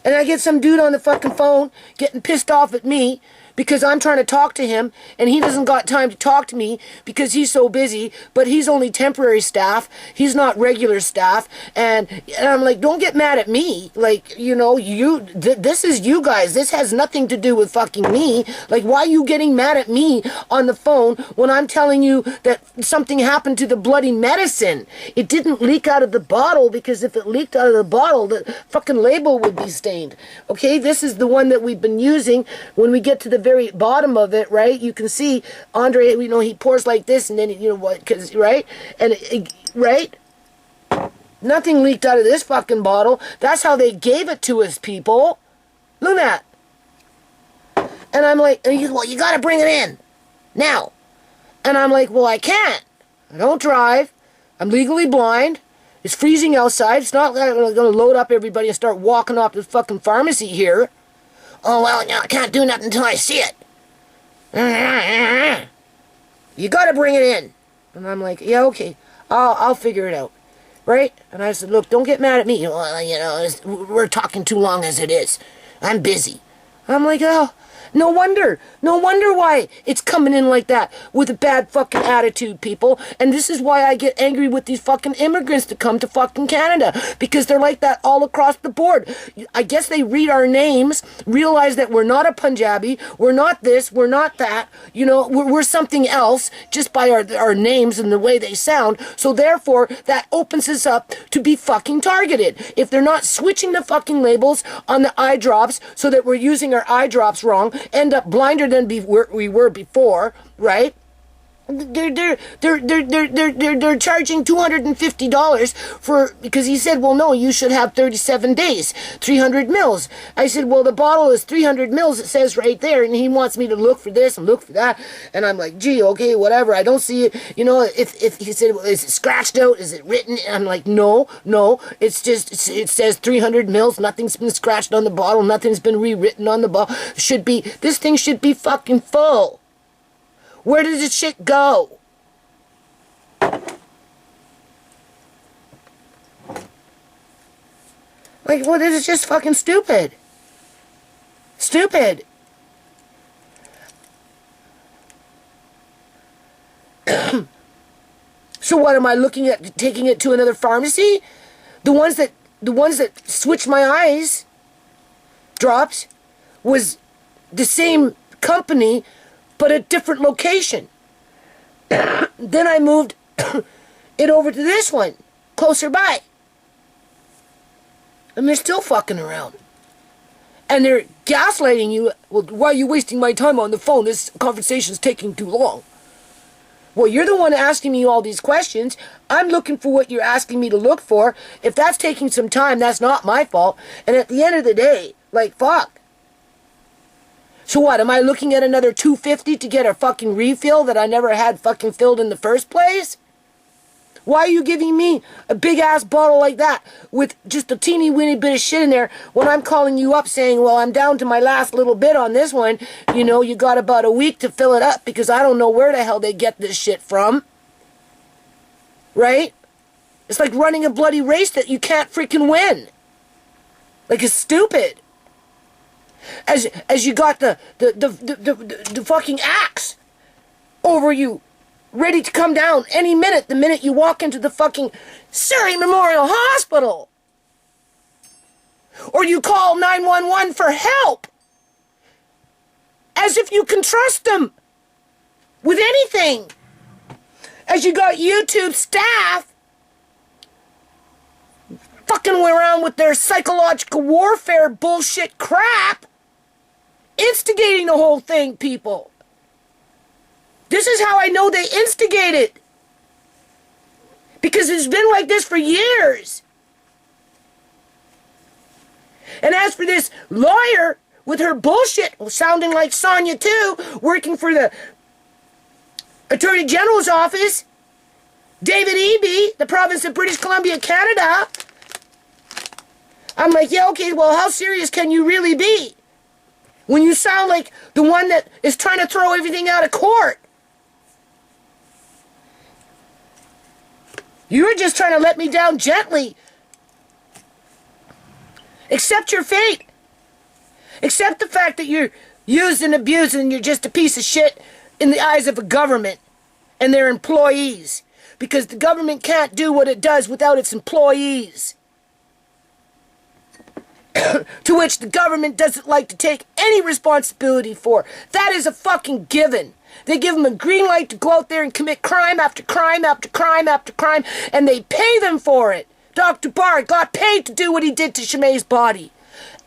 And I get some dude on the fucking phone getting pissed off at me because I'm trying to talk to him and he doesn't got time to talk to me because he's so busy, but he's only temporary staff. He's not regular staff. And I'm like, don't get mad at me. Like, you know, this is you guys. This has nothing to do with fucking me. Like, why are you getting mad at me on the phone when I'm telling you that something happened to the bloody medicine? It didn't leak out of the bottle, because if it leaked out of the bottle, the fucking label would be stained. Okay, this is the one that we've been using. When we get to the very bottom of it, right, you can see Andre, you know, he pours like this, and then, you know what, because, right, and right, nothing leaked out of this fucking bottle. That's how they gave it to us, people. Look at that. And I'm like, well, you gotta bring it in. now. And I'm like, well, I can't. I don't drive. I'm legally blind. It's freezing outside. It's not like I'm going to load up everybody and start walking off to the fucking pharmacy here. Oh, well, no, I can't do nothing until I see it. You got to bring it in. And I'm like, yeah, okay. I'll figure it out. Right? And I said, look, don't get mad at me. Well, you know, we're talking too long as it is. I'm busy. I'm like, oh, no wonder. No wonder why it's coming in like that with a bad fucking attitude, people. And this is why I get angry with these fucking immigrants to come to fucking Canada. Because they're like that all across the board. I guess they read our names, realize that we're not a Punjabi, we're not this, we're not that. You know, we're something else just by our names and the way they sound. So therefore, that opens us up to be fucking targeted. If they're not switching the fucking labels on the eye drops so that we're using our eye drops wrong, end up blinder than we were before, right? They're charging $250 for, because he said, well, no, you should have 37 days, 300 mils. I said, well, the bottle is 300 mils, it says right there, and he wants me to look for this and look for that, and I'm like, gee, okay, whatever, I don't see it. You know, if he said, well, is it scratched out, is it written? And I'm like, no, it's just, it says 300 mils, nothing's been scratched on the bottle, nothing's been rewritten on the bottle. This thing should be fucking full. Where did this shit go? Like, well, this is just fucking stupid. Stupid. So what, am I looking at taking it to another pharmacy? The ones that switched my eyes drops was the same company, but a different location. Then I moved it over to this one, closer by. And they're still fucking around. And they're gaslighting you. Well, why are you wasting my time on the phone? This conversation's taking too long. Well, you're the one asking me all these questions. I'm looking for what you're asking me to look for. If that's taking some time, that's not my fault. And at the end of the day, like, fuck. So what, am I looking at another $250 to get a fucking refill that I never had fucking filled in the first place? Why are you giving me a big ass bottle like that with just a teeny weeny bit of shit in there when I'm calling you up saying, well, I'm down to my last little bit on this one. You know, you got about a week to fill it up because I don't know where the hell they get this shit from. Right? It's like running a bloody race that you can't freaking win. Like, it's stupid. As you got the fucking axe over you, ready to come down any minute, the minute you walk into the fucking Surrey Memorial Hospital. Or you call 911 for help. As if you can trust them with anything. As you got YouTube staff fucking around with their psychological warfare bullshit crap, instigating the whole thing, people. This is how I know they instigate it. Because it's been like this for years. And as for this lawyer with her bullshit, sounding like Sonia too, working for the Attorney General's office, David Eby, the province of British Columbia, Canada, I'm like, yeah, okay, well, how serious can you really be? When you sound like the one that is trying to throw everything out of court. You were just trying to let me down gently. Accept your fate. Accept the fact that you're used and abused and you're just a piece of shit in the eyes of a government and their employees. Because the government can't do what it does without its employees. To which the government doesn't like to take any responsibility for. That is a fucking given. They give them a green light to go out there and commit crime after crime after crime after crime, and they pay them for it. Dr. Barr got paid to do what he did to Shimei's body.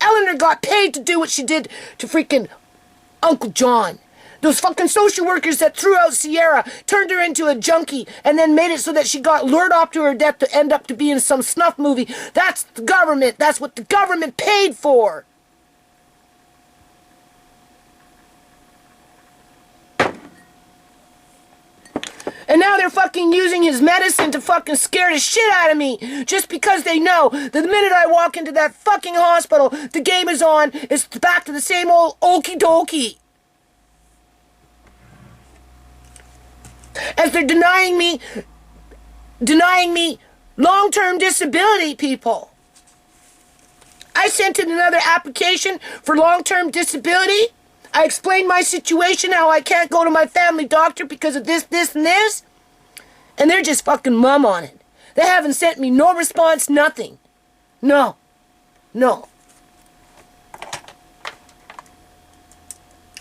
Eleanor got paid to do what she did to freaking Uncle John. Those fucking social workers that threw out Sierra, turned her into a junkie, and then made it so that she got lured off to her death to end up to be in some snuff movie. That's the government. That's what the government paid for. they're fucking using his medicine to fucking scare the shit out of me. Just because they know that the minute I walk into that fucking hospital, the game is on. It's back to the same old okie dokie. As they're denying me long-term disability, people. I sent in another application for long-term disability. I explained my situation, how I can't go to my family doctor because of this, and this. And they're just fucking mum on it. They haven't sent me no response, nothing. No.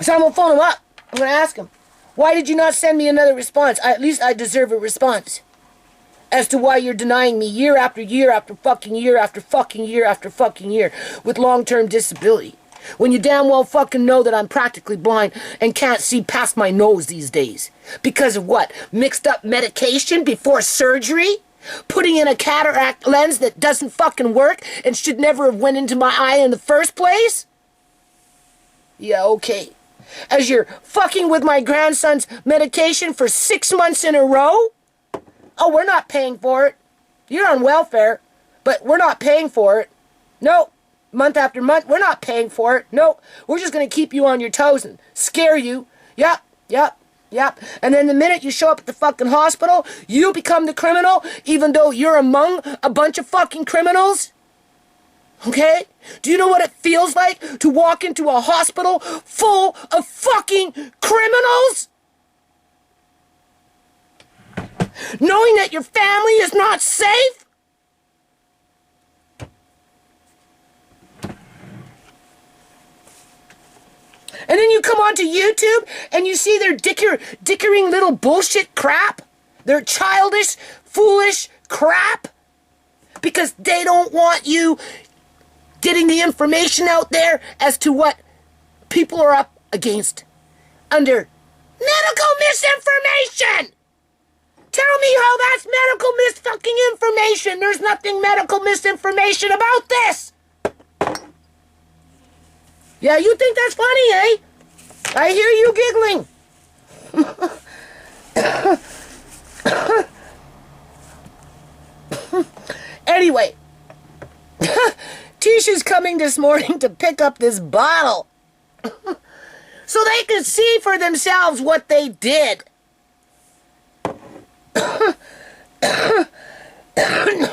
So I'm going to phone them up. I'm going to ask them, why did you not send me another response? At least I deserve a response as to why you're denying me year after year after fucking year after fucking year after fucking year with long-term disability. When you damn well fucking know that I'm practically blind and can't see past my nose these days. Because of what? Mixed up medication before surgery? Putting in a cataract lens that doesn't fucking work and should never have went into my eye in the first place? Yeah, okay. As you're fucking with my grandson's medication for 6 months in a row? Oh, we're not paying for it. You're on welfare, but we're not paying for it. No. Month after month, we're not paying for it. No, we're just going to keep you on your toes and scare you. Yep. And then the minute you show up at the fucking hospital, you become the criminal, even though you're among a bunch of fucking criminals. Okay? Do you know what it feels like to walk into a hospital full of fucking criminals? Knowing that your family is not safe? And then you come onto YouTube and you see their dickering little bullshit crap. Their childish, foolish crap. Because they don't want you getting the information out there as to what people are up against under medical misinformation. Tell me how that's medical mis-fucking information. There's nothing medical misinformation about this. Yeah, you think that's funny, eh? I hear you giggling. Anyway, Tisha's coming this morning to pick up this bottle so they can see for themselves what they did.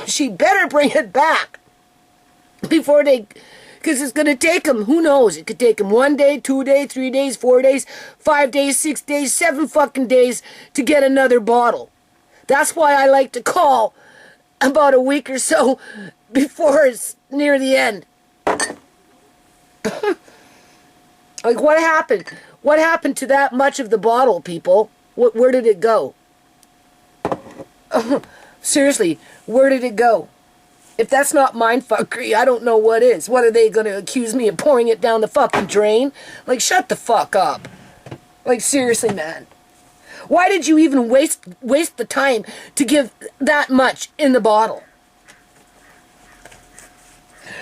She better bring it back before they... Because it's going to take them, who knows? It could take them 1 day, 2 days, 3 days, 4 days, 5 days, 6 days, 7 fucking days to get another bottle. That's why I like to call about a week or so before it's near the end. Like, what happened? What happened to that much of the bottle, people? Where did it go? Seriously, where did it go? If that's not mindfuckery, I don't know what is. What, are they going to accuse me of pouring it down the fucking drain? Like, shut the fuck up. Like, seriously, man. Why did you even waste the time to give that much in the bottle?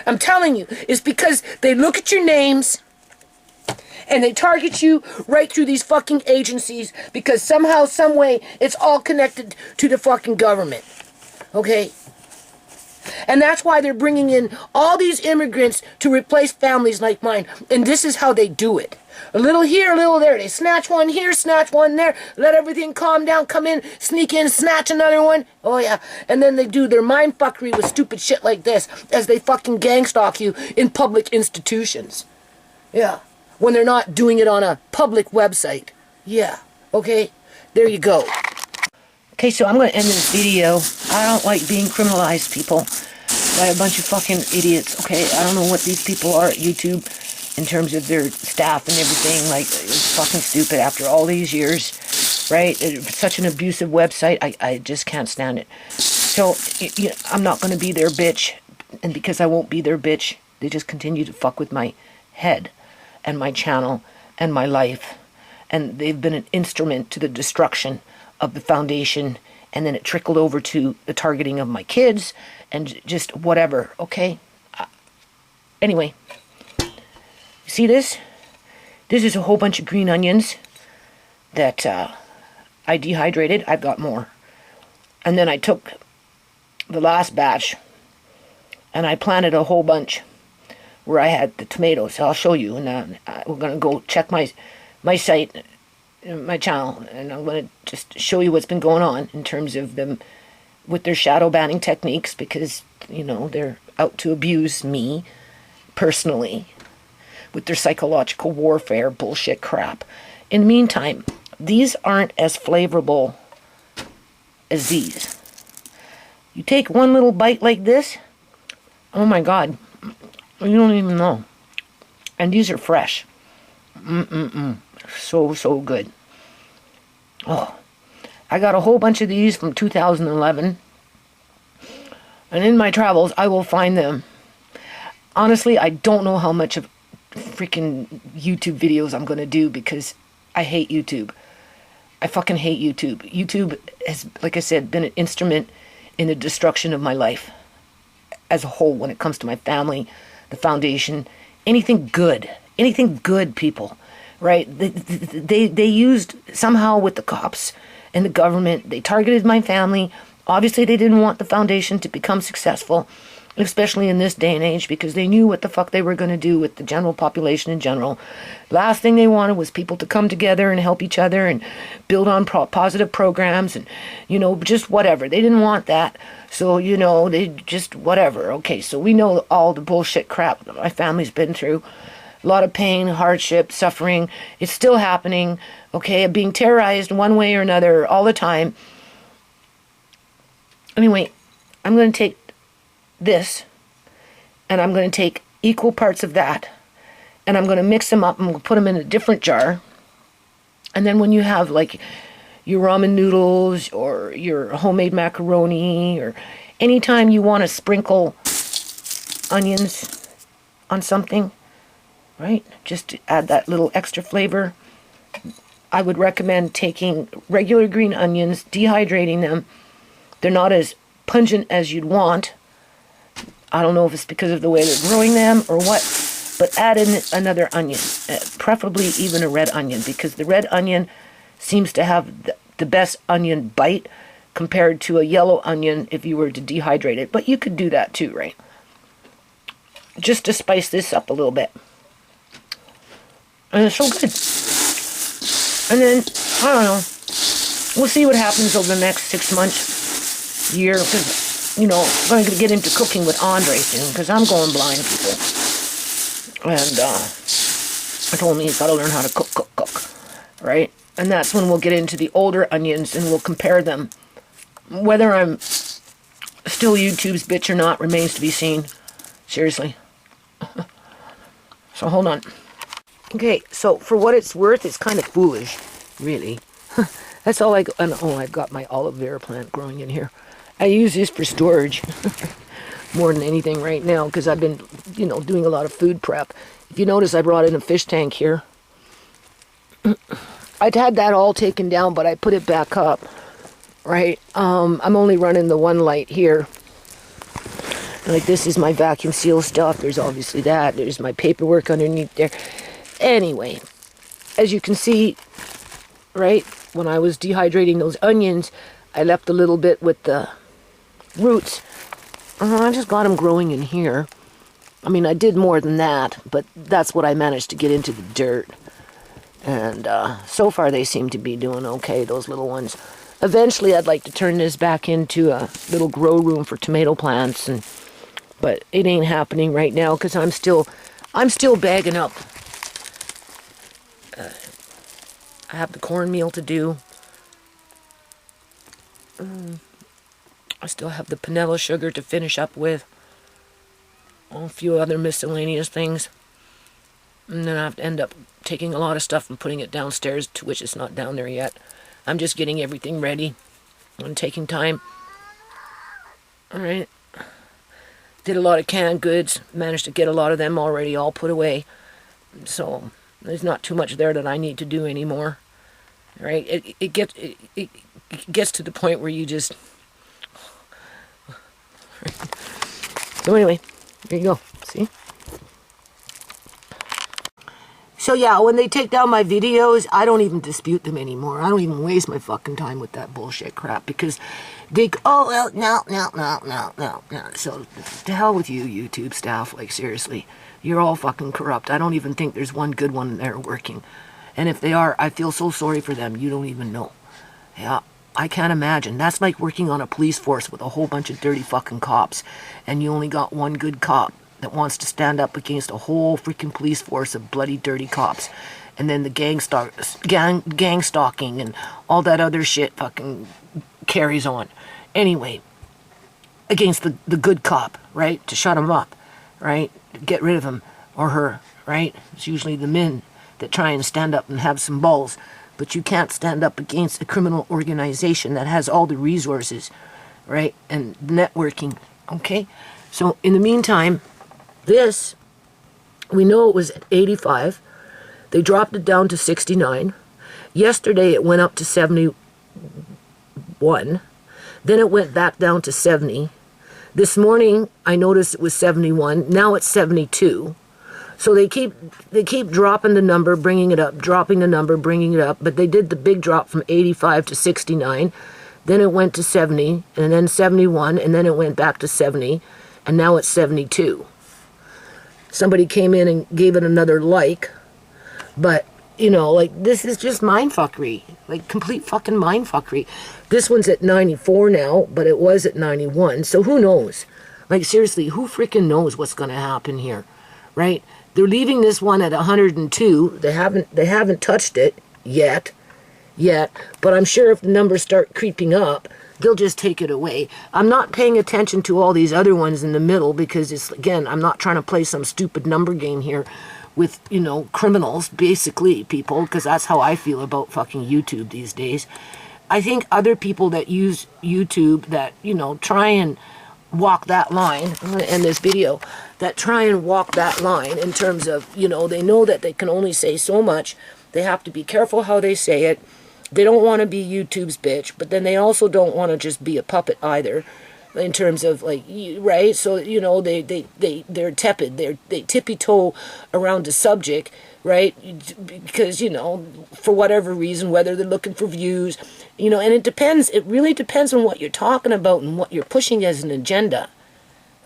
I'm telling you, it's because they look at your names and they target you right through these fucking agencies because somehow, some way, it's all connected to the fucking government. Okay? And that's why they're bringing in all these immigrants to replace families like mine. And this is how they do it. A little here, a little there. They snatch one here, snatch one there. Let everything calm down, come in, sneak in, snatch another one. Oh, yeah. And then they do their mindfuckery with stupid shit like this as they fucking gang stalk you in public institutions. Yeah. When they're not doing it on a public website. Yeah. Okay? There you go. Okay, so I'm going to end this video. I don't like being criminalized, people, by a bunch of fucking idiots, okay? I don't know what these people are at YouTube in terms of their staff and everything. Like, it's fucking stupid after all these years, right? It's such an abusive website. I just can't stand it. So, I'm not going to be their bitch. And because I won't be their bitch, they just continue to fuck with my head and my channel and my life. And they've been an instrument to the destruction of the foundation, and then it trickled over to the targeting of my kids and just whatever, okay? Anyway, you see this? This is a whole bunch of green onions that I dehydrated. I've got more. And then I took the last batch and I planted a whole bunch where I had the tomatoes. So I'll show you, and we're going to go check my site, my channel, and I'm going to just show you what's been going on in terms of them with their shadow banning techniques, because, you know, they're out to abuse me personally with their psychological warfare bullshit crap. In the meantime, these aren't as flavorful as these. You take one little bite like this, oh my God, you don't even know. And these are fresh. So good. Oh, I got a whole bunch of these from 2011. And in my travels, I will find them. Honestly, I don't know how much of freaking YouTube videos I'm going to do, because I hate YouTube. I fucking hate YouTube. YouTube has, like I said, been an instrument in the destruction of my life as a whole when it comes to my family, the foundation, anything good, people, right? They used, somehow with the cops and the government, they targeted my family. Obviously, they didn't want the foundation to become successful, especially in this day and age, because they knew what the fuck they were going to do with the general population in general. Last thing they wanted was people to come together and help each other and build on positive programs and, you know, just whatever. They didn't want that. So, you know, they just whatever. Okay, so we know all the bullshit crap that my family's been through. A lot of pain, hardship, suffering. It's still happening. Okay, being terrorized one way or another all the time. Anyway, I'm going to take this, and I'm going to take equal parts of that, and I'm going to mix them up and put them in a different jar. And then when you have like your ramen noodles or your homemade macaroni, or anytime you want to sprinkle onions on something, right, just to add that little extra flavor, I would recommend taking regular green onions, dehydrating them. They're not as pungent as you'd want. I don't know if it's because of the way they're growing them or what, but add in another onion, preferably even a red onion, because the red onion seems to have the best onion bite compared to a yellow onion if you were to dehydrate it. But you could do that too, right? Just to spice this up a little bit. And it's so good. And then, I don't know, we'll see what happens over the next 6 months, year, because, you know, I'm going to get into cooking with Andre soon, because I'm going blind, people. And I told me he's got to learn how to cook, right? And that's when we'll get into the older onions, and we'll compare them. Whether I'm still YouTube's bitch or not remains to be seen. Seriously. So hold on. Okay, so for what it's worth, it's kind of foolish, really. That's all I got. Oh, I've got my aloe vera plant growing in here. I use this for storage more than anything right now, because I've been, you know, doing a lot of food prep. If you notice, I brought in a fish tank here. I'd had that all taken down, but I put it back up, right? I'm only running the one light here. Like, this is my vacuum seal stuff. There's obviously that. There's my paperwork underneath there. Anyway, as you can see, right, when I was dehydrating those onions, I left a little bit with the roots. I just got them growing in here. I mean, I did more than that, but that's what I managed to get into the dirt. And so far they seem to be doing okay, those little ones. Eventually I'd like to turn this back into a little grow room for tomato plants, but it ain't happening right now because I'm still bagging up. I have the cornmeal to do. I still have the vanilla sugar to finish up with. A few other miscellaneous things. And then I have to end up taking a lot of stuff and putting it downstairs, to which it's not down there yet. I'm just getting everything ready and taking time. Alright. Did a lot of canned goods. Managed to get a lot of them already all put away. So there's not too much there that I need to do anymore. Right? It gets to the point where you just... So anyway, there you go. See? So yeah, when they take down my videos, I don't even dispute them anymore. I don't even waste my fucking time with that bullshit crap because they, oh, well, no. So to hell with you, YouTube staff. Like, seriously, you're all fucking corrupt. I don't even think there's one good one there working. And if they are, I feel so sorry for them. You don't even know. Yeah, I can't imagine. That's like working on a police force with a whole bunch of dirty fucking cops, and you only got one good cop that wants to stand up against a whole freaking police force of bloody dirty cops. And then the gang stalking and all that other shit fucking carries on. Anyway, against the good cop, right? To shut him up, right? Get rid of him or her, right? It's usually the men that try and stand up and have some balls. But you can't stand up against a criminal organization that has all the resources, right? And networking, okay? So in the meantime, this, we know it was at 85. They dropped it down to 69. Yesterday it went up to 71. Then it went back down to 70. This morning I noticed it was 71. Now it's 72. So they keep dropping the number, bringing it up, dropping the number, bringing it up. But they did the big drop from 85 to 69. Then it went to 70, and then 71, and then it went back to 70, and now it's 72. Somebody came in and gave it another like, but, you know, like, this is just mindfuckery. Like, complete fucking mindfuckery. This one's at 94 now, but it was at 91, so who knows? Like, seriously, who freaking knows what's going to happen here, right? They're leaving this one at 102. They haven't touched it yet, but I'm sure if the numbers start creeping up, they'll just take it away. I'm not paying attention to all these other ones in the middle because it's, again, I'm not trying to play some stupid number game here with, you know, criminals, basically, people, because that's how I feel about fucking YouTube these days. I think other people that use YouTube that, you know, try and walk that line, I'm going to end this video, that try and walk that line in terms of, you know, they know that they can only say so much. They have to be careful how they say it. They don't want to be YouTube's bitch, but then they also don't want to just be a puppet either, in terms of, like, right? So, you know, they're tepid. They tippy-toe around the subject, right? Because, you know, for whatever reason, whether they're looking for views, you know, and it really depends on what you're talking about and what you're pushing as an agenda,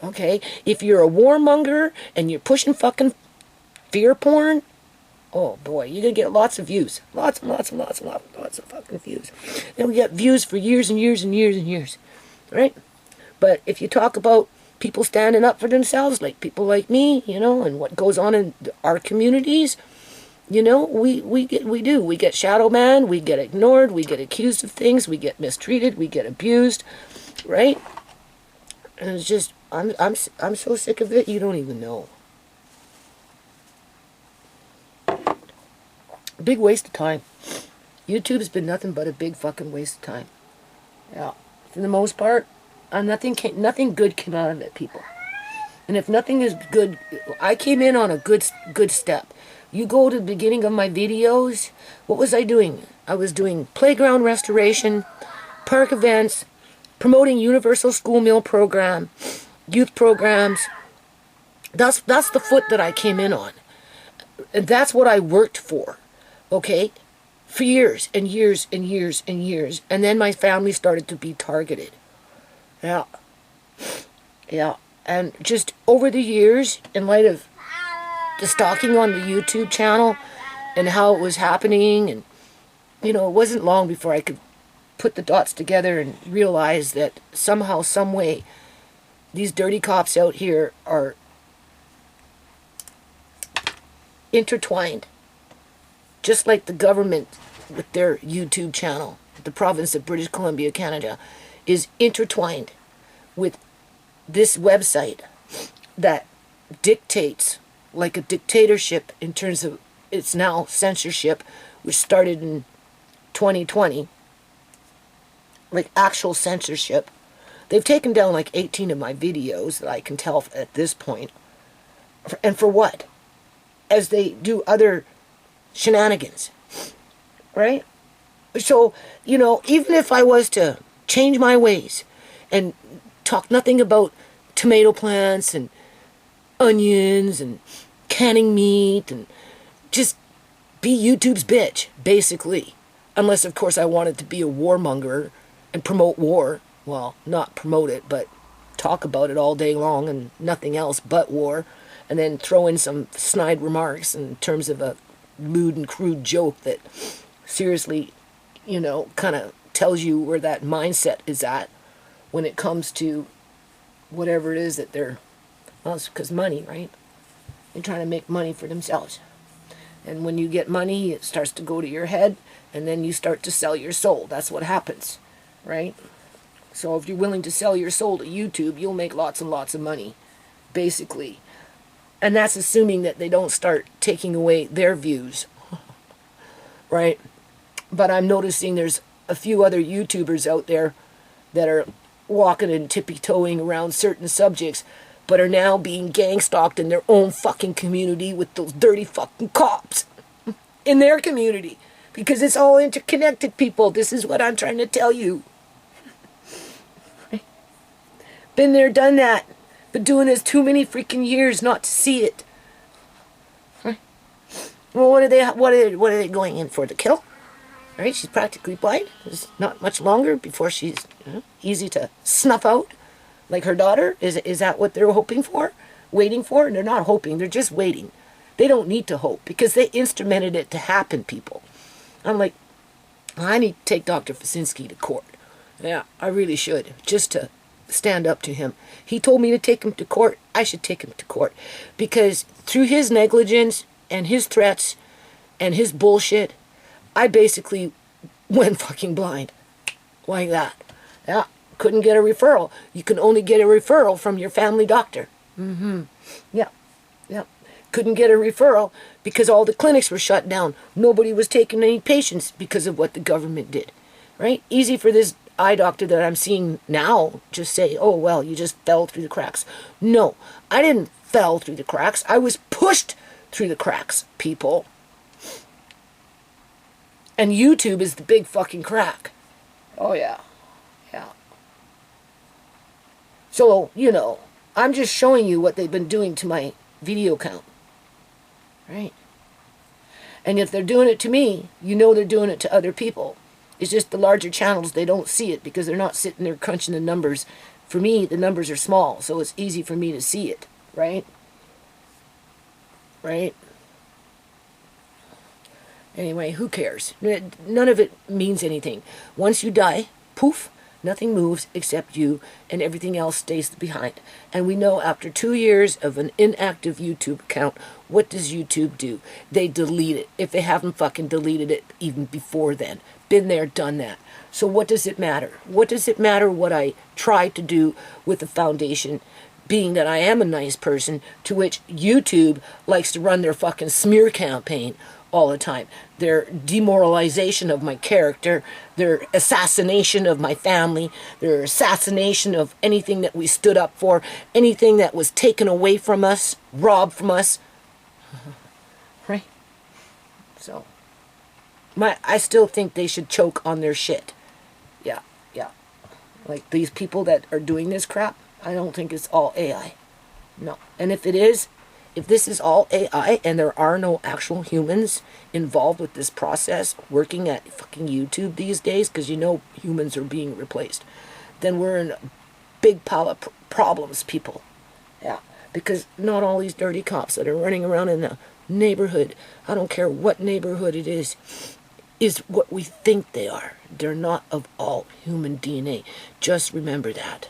okay? If you're a warmonger and you're pushing fucking fear porn, oh boy, you're going to get lots of views. Lots of fucking views. And we get views for years and years and years and years, right? But if you talk about people standing up for themselves, like people like me, you know, and what goes on in our communities, you know, we get shadow banned, we get ignored, we get accused of things, we get mistreated, we get abused, right? And it's just, I'm so sick of it, you don't even know. Big waste of time. YouTube's been nothing but a big fucking waste of time. Yeah, for the most part, nothing good came out of it, people. And if nothing is good, I came in on a good step. You go to the beginning of my videos, what was I doing? I was doing playground restoration, park events, promoting universal school meal program, youth programs. That's the foot that I came in on. And that's what I worked for, okay? For years and years and years and years. And then my family started to be targeted. Yeah. And just over the years, in light of the stalking on the YouTube channel and how it was happening, and, you know, it wasn't long before I could put the dots together and realize that somehow, some way, these dirty cops out here are intertwined. Just like the government with their YouTube channel, the province of British Columbia, Canada, is intertwined with this website that dictates, like a dictatorship in terms of it's now censorship, which started in 2020, like actual censorship. They've taken down like 18 of my videos that I can tell at this point. And for what? As they do other shenanigans, right? So, you know, even if I was to change my ways and talk nothing about tomato plants and onions and canning meat and just be YouTube's bitch, basically. Unless, of course, I wanted to be a warmonger and promote war. Well, not promote it, but talk about it all day long and nothing else but war. And then throw in some snide remarks in terms of a lewd and crude joke that seriously, you know, kind of tells you where that mindset is at when it comes to whatever it is that they're, well, it's because money, right? They're trying to make money for themselves. And when you get money, it starts to go to your head, and then you start to sell your soul. That's what happens, right? So if you're willing to sell your soul to YouTube, you'll make lots and lots of money, basically. And that's assuming that they don't start taking away their views, right? But I'm noticing there's a few other YouTubers out there that are walking and tippy-toeing around certain subjects, but are now being gang-stalked in their own fucking community with those dirty fucking cops in their community. Because it's all interconnected, people. This is what I'm trying to tell you. Been there, done that. Been doing this too many freaking years not to see it. Well, what are they going in for? The kill? Right? She's practically blind. There's not much longer before she's easy to snuff out. Like her daughter? Is that what they're hoping for? Waiting for? And they're not hoping, they're just waiting. They don't need to hope because they instrumented it to happen, people. I'm like, I need to take Dr. Fasinski to court. Yeah, I really should. Just to stand up to him. He told me to take him to court. I should take him to court. Because through his negligence and his threats and his bullshit, I basically went fucking blind. Like that. Yeah. Couldn't get a referral. You can only get a referral from your family doctor. Yeah. Yeah. Couldn't get a referral because all the clinics were shut down. Nobody was taking any patients because of what the government did. Right? Easy for this eye doctor that I'm seeing now just say, oh, well, you just fell through the cracks. No, I didn't fell through the cracks. I was pushed through the cracks, people. And YouTube is the big fucking crack. Oh, yeah. Yeah. So, you know, I'm just showing you what they've been doing to my video count. Right? And if they're doing it to me, you know they're doing it to other people. It's just the larger channels, they don't see it because they're not sitting there crunching the numbers. For me, the numbers are small, so it's easy for me to see it. Right? Right? Anyway, who cares? None of it means anything. Once you die, poof, nothing moves except you, and everything else stays behind. And we know after 2 years of an inactive YouTube account, what does YouTube do? They delete it, if they haven't fucking deleted it even before then. Been there, done that. So what does it matter? What does it matter what I try to do with the foundation, being that I am a nice person, to which YouTube likes to run their fucking smear campaign all the time. Their demoralization of my character, their assassination of my family, their assassination of anything that we stood up for, anything that was taken away from us, robbed from us. Right? So, I still think they should choke on their shit. Yeah, yeah. Like these people that are doing this crap, I don't think it's all AI. No. And if it is, if this is all AI and there are no actual humans involved with this process working at fucking YouTube these days, because you know humans are being replaced, then we're in a big pile of problems, people. Yeah, because not all these dirty cops that are running around in the neighborhood, I don't care what neighborhood it is what we think they are. They're not of all human DNA. Just remember that.